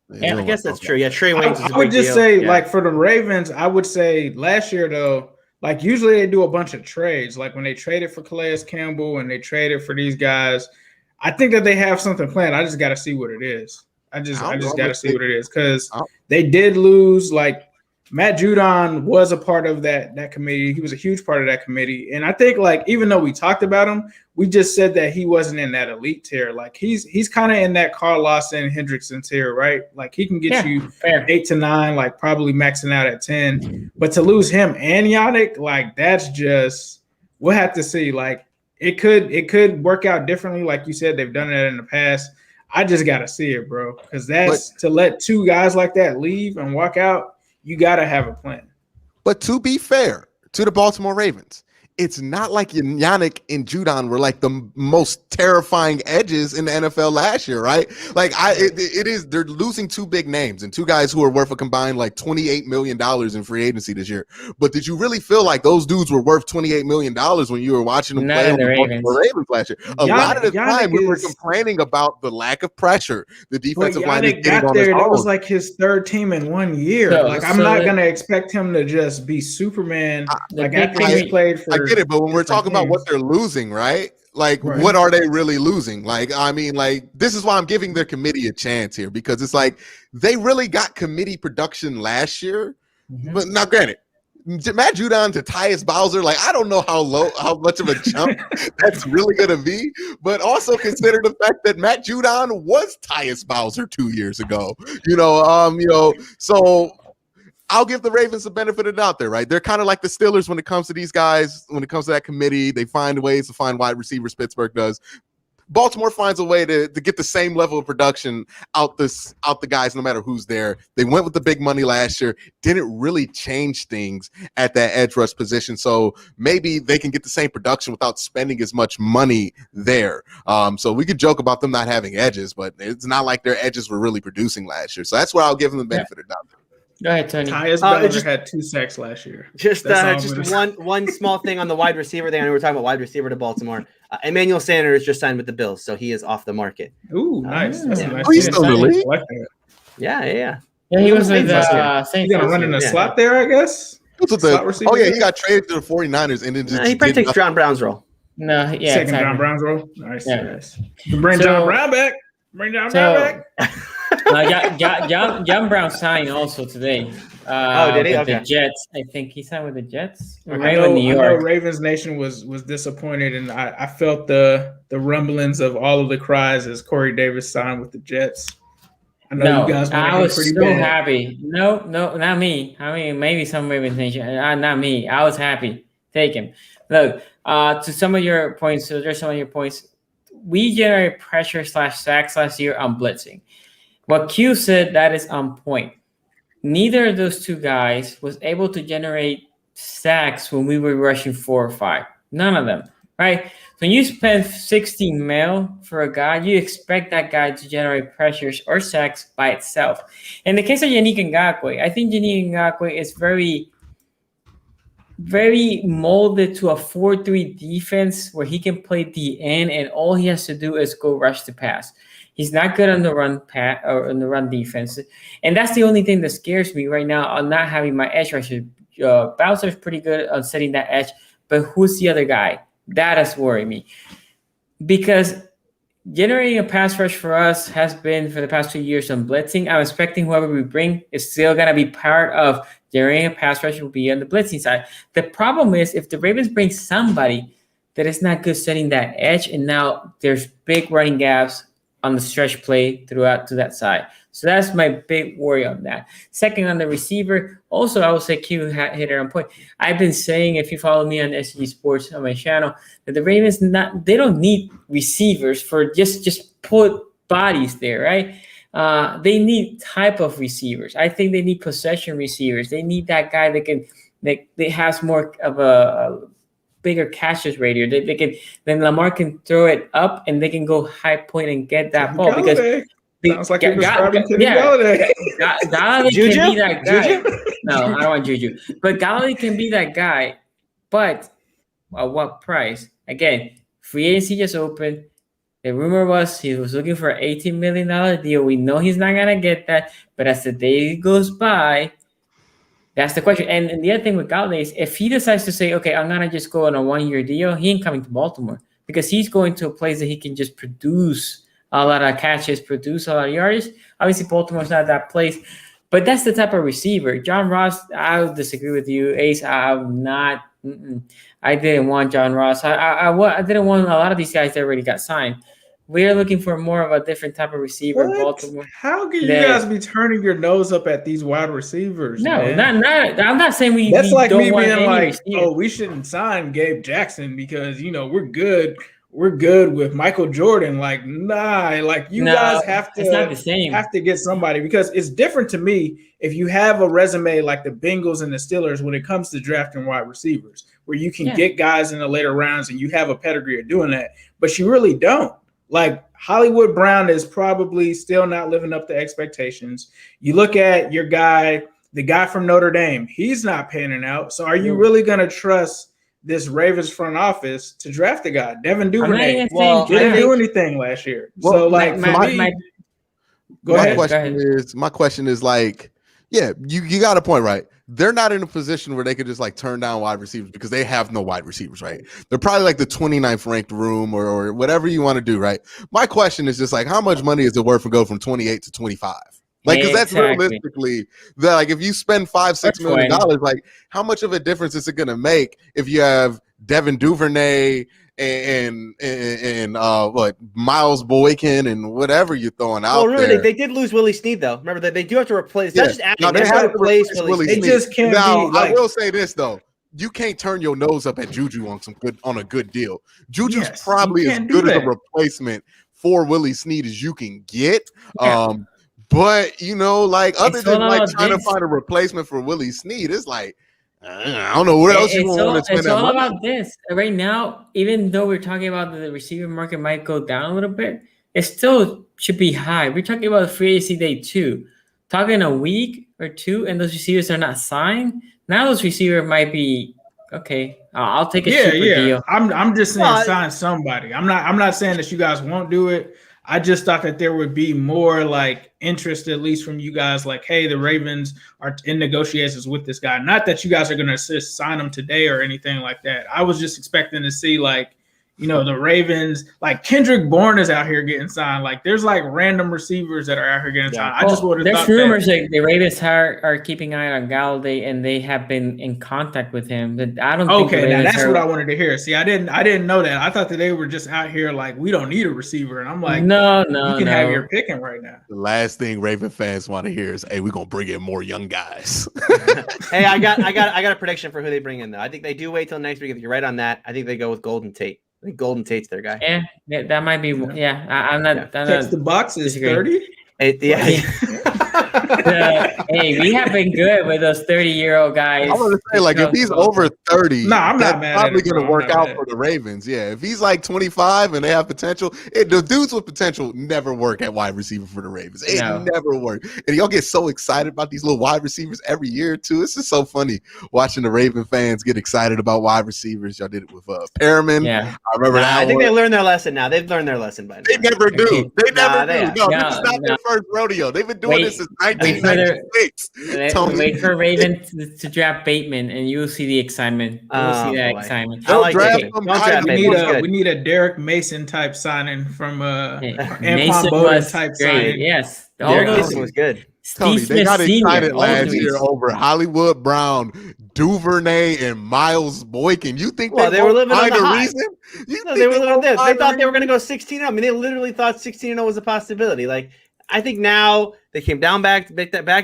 Yeah, I guess that's true. Yeah, Trey Waynes is a big I would just deal. say, Yeah. like, for the Ravens, I would say last year, though, like, usually they do a bunch of trades. Like, when they traded for Calais Campbell and they traded for these guys, I think that they have something planned. I just got to see what it is. I just got to see what it is because they did lose. Like, Matt Judon was a part of that committee. He was a huge part of that committee. And I think, like, even though we talked about him, we just said that he wasn't in that elite tier. Like, he's kind of in that Carl Lawson, Hendrickson tier, right? Like, he can get you fair. 8 to 9, like, probably maxing out at 10. But to lose him and Yannick, like, that's just – we'll have to see. Like, it could work out differently. Like you said, they've done it in the past. I just got to see it, bro, because to let two guys like that leave and walk out, you got to have a plan. But to be fair to the Baltimore Ravens, it's not like Yannick and Judon were like the most terrifying edges in the NFL last year, right? Like they're losing two big names and two guys who are worth a combined like $28 million in free agency this year. But did you really feel like those dudes were worth $28 million when you were watching them play on the Ravens last year? A lot of the time we were complaining about the lack of pressure. The defensive line is getting on his own. That was like his third team in 1 year. I'm not going to expect him to just be Superman. After he played for. Get it, but when we're talking about what they're losing, right? Like, what are they really losing? Like, I mean, like, this is why I'm giving their committee a chance here because it's like they really got committee production last year. Mm-hmm. But now, granted, Matt Judon to Tyus Bowser, like, I don't know how much of a jump that's really going to be, but also consider the fact that Matt Judon was Tyus Bowser 2 years ago. So. I'll give the Ravens the benefit of the doubt there, right? They're kind of like the Steelers when it comes to these guys, when it comes to that committee. They find ways to find wide receivers, Pittsburgh does. Baltimore finds a way to get the same level of production out the guys, no matter who's there. They went with the big money last year, didn't really change things at that edge rush position. So maybe they can get the same production without spending as much money there. So we could joke about them not having edges, but it's not like their edges were really producing last year. So that's where I'll give them the benefit of the doubt. Go ahead, Tony. Tyus Bowser had 2 sacks last year. Just one small thing on the wide receiver thing. I know we're talking about wide receiver to Baltimore. Emmanuel Sanders just signed with the Bills, so he is off the market. Ooh, nice. That's a nice. He's still in the league. Yeah. Yeah, he was with Saints. He's gonna run in the slot there, I guess. He got traded to the 49ers and then just he probably takes John Brown's role. No, yeah, second John Brown's role. Nice. You can bring John Brown back. Brown back. John Brown signed also today. Did he? The Jets. I think he signed with the Jets. I know Ravens Nation was disappointed, and I felt the rumblings of all of the cries as Corey Davis signed with the Jets. I know you guys I was so happy. No, not me. I mean, maybe some Ravens Nation. Not me. I was happy. Take him. Look, to some of your points. So there's some of your points. We generated pressure / sacks last year on blitzing. What Q said, that is on point. Neither of those two guys was able to generate sacks when we were rushing 4 or 5. None of them, right? When you spend 16 mil for a guy, you expect that guy to generate pressures or sacks by itself. In the case of Yannick Ngakoue, I think Yannick Ngakoue is very very molded to a 4-3 defense where he can play the end, and all he has to do is go rush the pass. He's not good on the run or on the run defense, and that's the only thing that scares me right now on not having my edge rusher. Bowser's pretty good on setting that edge, but who's the other guy? That does worry me, because generating a pass rush for us has been for the past 2 years on blitzing. I'm expecting whoever we bring is still going to be part of generating a pass rush will be on the blitzing side. The problem is if the Ravens bring somebody that is not good setting that edge, and now there's big running gaps on the stretch play throughout to that side. So that's my big worry on that. Second, on the receiver, also I would say Q hit it on point. I've been saying, if you follow me on SG Sports on my channel, that the Ravens they don't need receivers for just put bodies there, right? They need type of receivers. I think they need possession receivers. They need that guy that has more of a bigger catches radius. Then Lamar can throw it up and they can go high point and get that ball because. Sounds like you're describing Kenny Galladay. Galladay can be that guy. Juju? No, I don't want Juju. But Galladay can be that guy. But at what price? Again, free agency just opened. The rumor was he was looking for an $18 million deal. We know he's not going to get that. But as the day goes by, that's the question. And the other thing with Galladay is if he decides to say, okay, I'm going to just go on a 1-year deal, he ain't coming to Baltimore because he's going to a place that he can just produce a lot of catches, produce a lot of yards. Obviously, Baltimore's not that place, but that's the type of receiver. John Ross, I would disagree with you, Ace. I'm not. I didn't want John Ross. I didn't want a lot of these guys that already got signed. We're looking for more of a different type of receiver in Baltimore. How can you guys be turning your nose up at these wide receivers? No, man? not. I'm not saying we. That's we like don't me want being like, receiver. oh, we shouldn't sign Gabe Jackson because we're good. We're good with Michael Jordan. Like, nah, like you guys have to. It's not the same. Have to get somebody because it's different to me if you have a resume like the Bengals and the Steelers when it comes to drafting wide receivers, where you can get guys in the later rounds and you have a pedigree of doing that, but you really don't. Like Hollywood Brown is probably still not living up to expectations. You look at your guy, the guy from Notre Dame, he's not panning out. So are you really going to trust this Ravens front office to draft a guy? Devin Duvernay didn't do anything last year. Well, so like my question is like, yeah, you got a point, right? They're not in a position where they could just like turn down wide receivers because they have no wide receivers, right? They're probably like the 29th ranked room or whatever you want to do, right? My question is just like, how much money is it worth to go from 28 to 25? Like, because that's realistically that, like, if you spend $5-6 million, like, how much of a difference is it going to make if you have Devin Duvernay and what Miles Boykin and whatever you're throwing out there? Well, remember they did lose Willie Snead though. Remember that they do have to replace. They have to replace Willie Snead. It just can't now, be. Like, I will say this though. You can't turn your nose up at Juju on a good deal. Juju's probably as good as a replacement for Willie Snead as you can get. Yeah. But like other than like trying to find a replacement for Willie Snead, it's like I don't know where else you want to spend that money. It's all about this right now. Even though we're talking about the receiver market might go down a little bit, it still should be high. We're talking about free agency day 2, talking a week or 2, and those receivers are not signed. Now those receivers might be okay. I'll take a cheaper deal. I'm just saying sign somebody. I'm not saying that you guys won't do it. I just thought that there would be more like interest, at least from you guys, like, hey, the Ravens are in negotiations with this guy. Not that you guys are going to sign him today or anything like that. I was just expecting to see like, the Ravens, like Kendrick Bourne is out here getting signed. Like there's like random receivers that are out here getting signed. I just would have thought there's rumors that the Ravens are keeping an eye on Galladay and they have been in contact with him. I don't think now that's what I wanted to hear. See, I didn't know that. I thought that they were just out here like, we don't need a receiver. And I'm like, no, you can have your picking right now. The last thing Raven fans want to hear is, hey, we're gonna bring in more young guys. Hey, I got a prediction for who they bring in though. I think they do wait till next week. If you're right on that, I think they go with Golden Tate. I think Golden Tate's their guy. Yeah, that might be. Yeah, I'm not. Text the box is 30. Hey, we have been good with those 30-year-old guys. I want to say, like, if he's over 30, Nah, I'm not that's mad at probably it, going to bro. work out for the Ravens. Yeah, if he's like 25 and they have potential, the dudes with potential never work at wide receiver for the Ravens. It never works. And y'all get so excited about these little wide receivers every year too. It's just so funny watching the Raven fans get excited about wide receivers. Y'all did it with Perriman. Yeah, I remember that. I think they learned their lesson now. They've learned their lesson by now. They never do. They never do. No, No, this is not their first rodeo. They've been doing this since wait 1996. Wait for Raven to draft Bateman, and you'll see the excitement. You'll see that excitement. I like draft Bateman. them. Don't draft Bateman. We need a Derek Mason type signing from Anquan Mason Boden was type great. signing. Yes, Derek Mason was good. Tony, Steve they got Smith excited Senior, last year over Hollywood Brown, Duvernay, and Miles Boykin. You think they were living on the high? Reason? They were living on this. They thought they were going to go 16-0. I mean, they literally thought 16-0 was a possibility. Like, I think now they came down back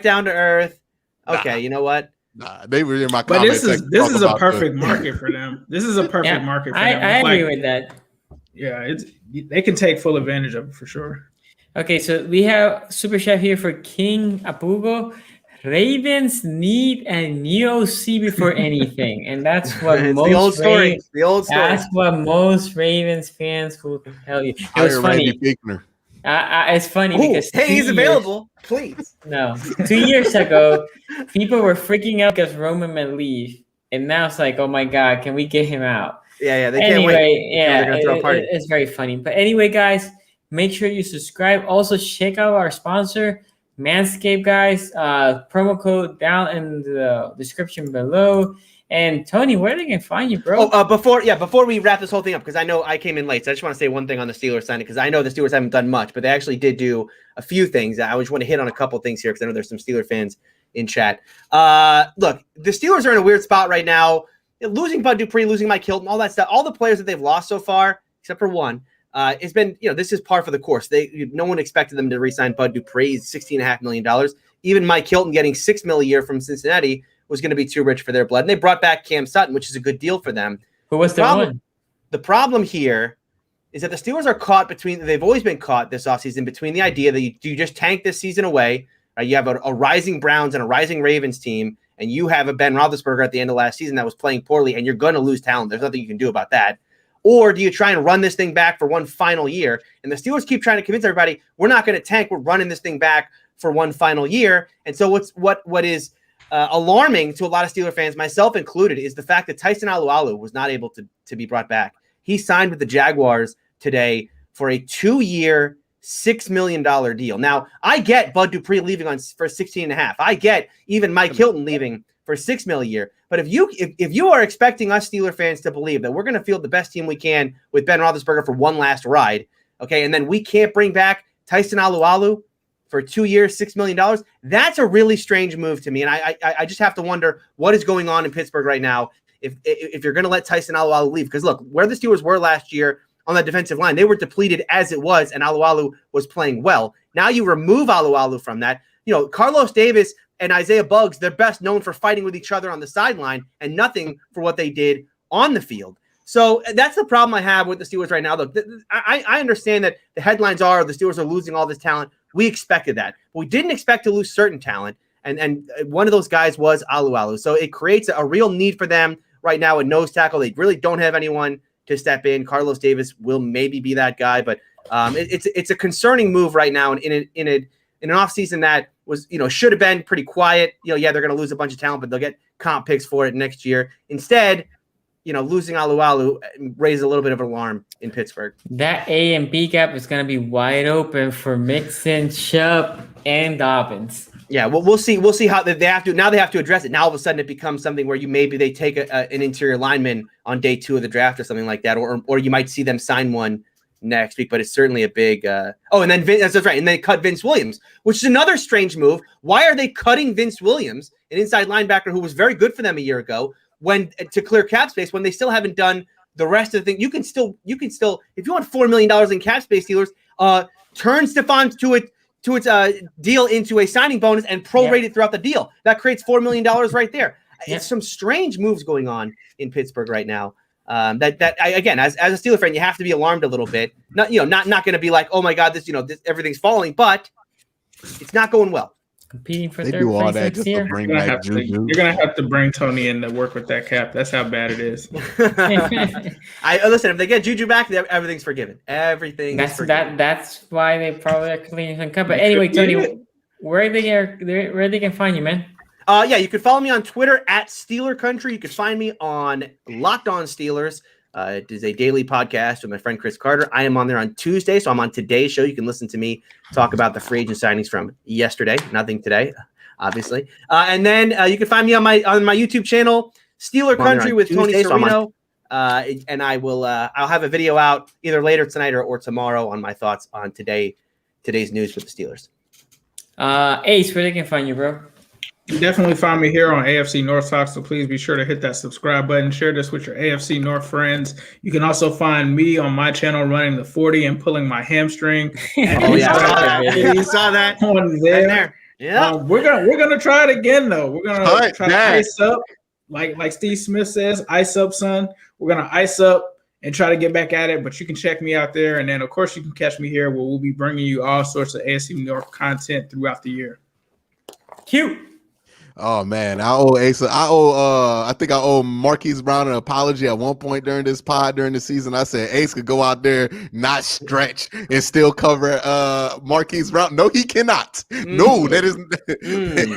down to earth. Okay, you know what? Nah, they were in my but comments. This is a perfect market for them. This is a perfect market for them. I agree with that. Yeah, they can take full advantage of it for sure. Okay, so we have Super Chef here for King Apugo. Ravens need a new OC before anything, and that's what most the old story. That's what most Ravens fans will tell you. It was funny. It's funny because he's available. Please. No, 2 years ago, people were freaking out because Roman might leave, and now it's like, oh my God, can we get him out? Yeah, they can't wait. Yeah, they're gonna throw a party. It's very funny. But anyway, guys, make sure you subscribe. Also, check out our sponsor, Manscaped, guys. Promo code down in the description below. And Tony, where they can find you, bro? Before we wrap this whole thing up, because I know I came in late, so I just want to say one thing on the Steelers signing, because I know the Steelers haven't done much, but they actually did do a few things. I just want to hit on a couple things here because I know there's some Steeler fans in chat. Look, the Steelers are in a weird spot right now. Losing Bud Dupree, losing Mike Hilton, all that stuff, all the players that they've lost so far, except for one, it's been, this is par for the course. No one expected them to re-sign Bud Dupree, $16.5 million. Even Mike Hilton getting $6 million a year from Cincinnati was going to be too rich for their blood. And they brought back Cam Sutton, which is a good deal for them. Who was the one? The problem here is that the Steelers are caught they've always been caught this offseason between the idea that you just tank this season away. You have a rising Browns and a rising Ravens team, and you have a Ben Roethlisberger at the end of last season that was playing poorly, and you're going to lose talent. There's nothing you can do about that. Or do you try and run this thing back for one final year? And the Steelers keep trying to convince everybody, we're not going to tank. We're running this thing back for one final year. And so what is alarming to a lot of Steeler fans, myself included, is the fact that Tyson Alualu was not able to be brought back. He signed with the Jaguars today for a 2-year, $6 million deal. Now, I get Bud Dupree leaving for $16.5. I get even Mike Hilton leaving for $6 million a year. But if you are expecting us Steeler fans to believe that we're going to field the best team we can with Ben Roethlisberger for one last ride, okay, and then we can't bring back Tyson Alualu for 2 years, $6 million, that's a really strange move to me. And I just have to wonder what is going on in Pittsburgh right now if you're going to let Tyson Alualu leave. Because look, where the Steelers were last year on that defensive line, they were depleted as it was, and Alualu was playing well. Now you remove Alualu from that. Carlos Davis and Isaiah Buggs, they're best known for fighting with each other on the sideline and nothing for what they did on the field. So that's the problem I have with the Steelers right now. Look, I understand that the headlines are the Steelers are losing all this talent. We expected that. But we didn't expect to lose certain talent, and one of those guys was Alualu. So it creates a real need for them right now at nose tackle. They really don't have anyone to step in. Carlos Davis will maybe be that guy, but it's a concerning move right now in an offseason that was should have been pretty quiet. They're going to lose a bunch of talent, but they'll get comp picks for it next year. Instead, losing Alualu raised a little bit of alarm in Pittsburgh. That A and B gap is going to be wide open for Mixon, Chubb, and Dobbins. Yeah, well, we'll see. We'll see how they have to. Now they have to address it. Now all of a sudden it becomes something where they take an interior lineman on day 2 of the draft or something like that, or you might see them sign one next week. But it's certainly a big. And then that's right. And they cut Vince Williams, which is another strange move. Why are they cutting Vince Williams, an inside linebacker who was very good for them a year ago, to clear cap space when they still haven't done the rest of the thing? You can still, if you want $4 million in cap space, Steelers, turn Stephon to its deal into a signing bonus and prorate it throughout the deal. That creates $4 million right there. It's some strange moves going on in Pittsburgh right now. Again, as a Steeler fan, you have to be alarmed a little bit. Not going to be like, oh my God, this everything's falling, but it's not going well. competing for They third do all place that next just to year. bring You're gonna, back have to, Juju. you're gonna have to bring Tony in to work with that cap. That's how bad it is. I listen. If they get Juju back, everything's forgiven. Everything is forgiven. That's why they probably are cleaning some cup. But anyway, Tony, where they can find you, man? Yeah, you can follow me on Twitter at Steeler Country. You can find me on Locked On Steelers. It is a daily podcast with my friend Chris Carter. I am on there on Tuesday, so I'm on today's show. You can listen to me talk about the free agent signings from yesterday. Nothing today, obviously. And then you can find me on my YouTube channel, Steeler Country with Tony Serino. And I will I'll have a video out either later tonight or tomorrow on my thoughts on today's news with the Steelers. Ace, where they can find you, bro? You definitely find me here on AFC North Talk, so please be sure to hit that subscribe button. Share this with your AFC North friends. You can also find me on my channel running the 40 and pulling my hamstring. Oh yeah, you saw that on there. Right there. Yeah, we're gonna try it again though. We're gonna try to ice up, like Steve Smith says, ice up, son. We're gonna ice up and try to get back at it. But you can check me out there, and then of course you can catch me here, where we'll be bringing you all sorts of AFC North content throughout the year. Cute. Oh man, I owe Asa. I think I owe Marquise Brown an apology at one point during this pod during the season. I said Ace could go out there, not stretch, and still cover Marquise Brown. No, he cannot. No, that is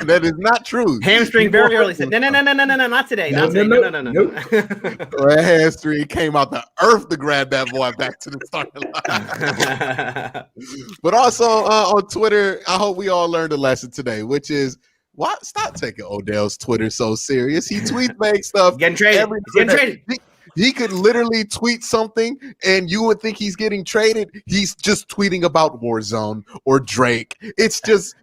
that is not true. Hamstring very early. Said no, not today. No. That hamstring came out the earth to grab that boy back to the starting line. But also on Twitter, I hope we all learned a lesson today, which is, why stop taking Odell's Twitter so serious? He tweets fake stuff. Getting traded. He could literally tweet something and you would think he's getting traded. He's just tweeting about Warzone or Drake. It's just,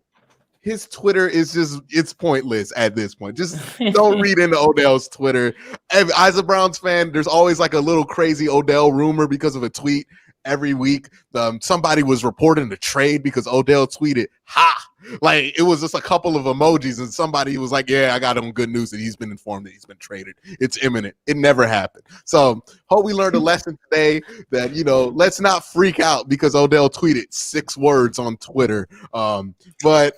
his Twitter is just, it's pointless at this point. Just don't read into Odell's Twitter. As a Browns fan, there's always like a little crazy Odell rumor because of a tweet every week. Somebody was reporting a trade because Odell tweeted, ha! Like, it was just a couple of emojis and somebody was like, yeah, I got him good news that he's been informed that he's been traded. It's imminent. It never happened. So hope we learned a lesson today that, let's not freak out because Odell tweeted 6 words on Twitter. But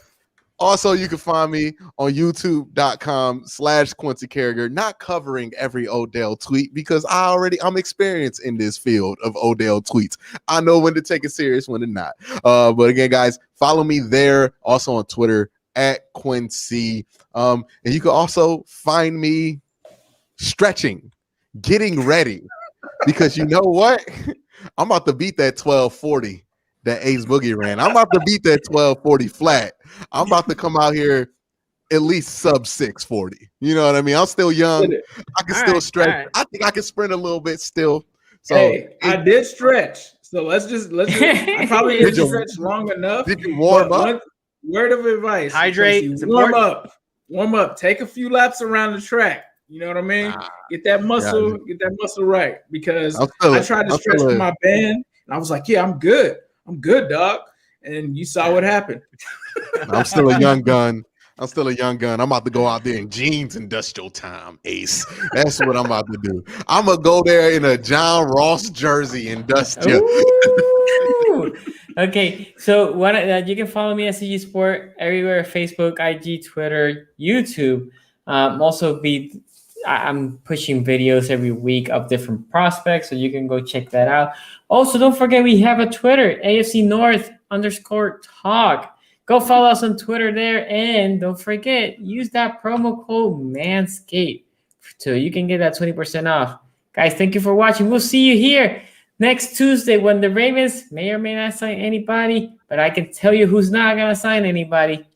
also, you can find me on youtube.com/Quincy Carriger, not covering every Odell tweet because I'm experienced in this field of Odell tweets. I know when to take it serious, when to not. But again, guys, follow me there. Also on Twitter at Quincy. And you can also find me stretching, getting ready, because you know what? I'm about to beat that 1240 that Ace Boogie ran. I'm about to beat that 1240 flat. I'm about to come out here at least sub 640. You know what I mean? I'm still young. I can still stretch. Right. I think I can sprint a little bit still. So I did stretch. So let's just I probably didn't stretch long enough. Did you warm up? Word of advice. Hydrate. Warm up. Take a few laps around the track. You know what I mean? Get that muscle right. Because I tried to stretch for my band and I was like, yeah, I'm good. I'm good, dog. And you saw what happened. I'm still a young gun. I'm about to go out there in jeans industrial time, Ace. That's what I'm about to do. I'm going to go there in a John Ross jersey industrial. Okay, so you can follow me at CG Sport everywhere: Facebook, IG, Twitter, YouTube. I'm pushing videos every week of different prospects, so you can go check that out. Also, don't forget we have a Twitter, AFC North _talk. Go follow us on Twitter there, and don't forget, use that promo code Manscaped so you can get that 20% off. Guys, thank you for watching. We'll see you here next Tuesday when the Ravens may or may not sign anybody, but I can tell you who's not going to sign anybody.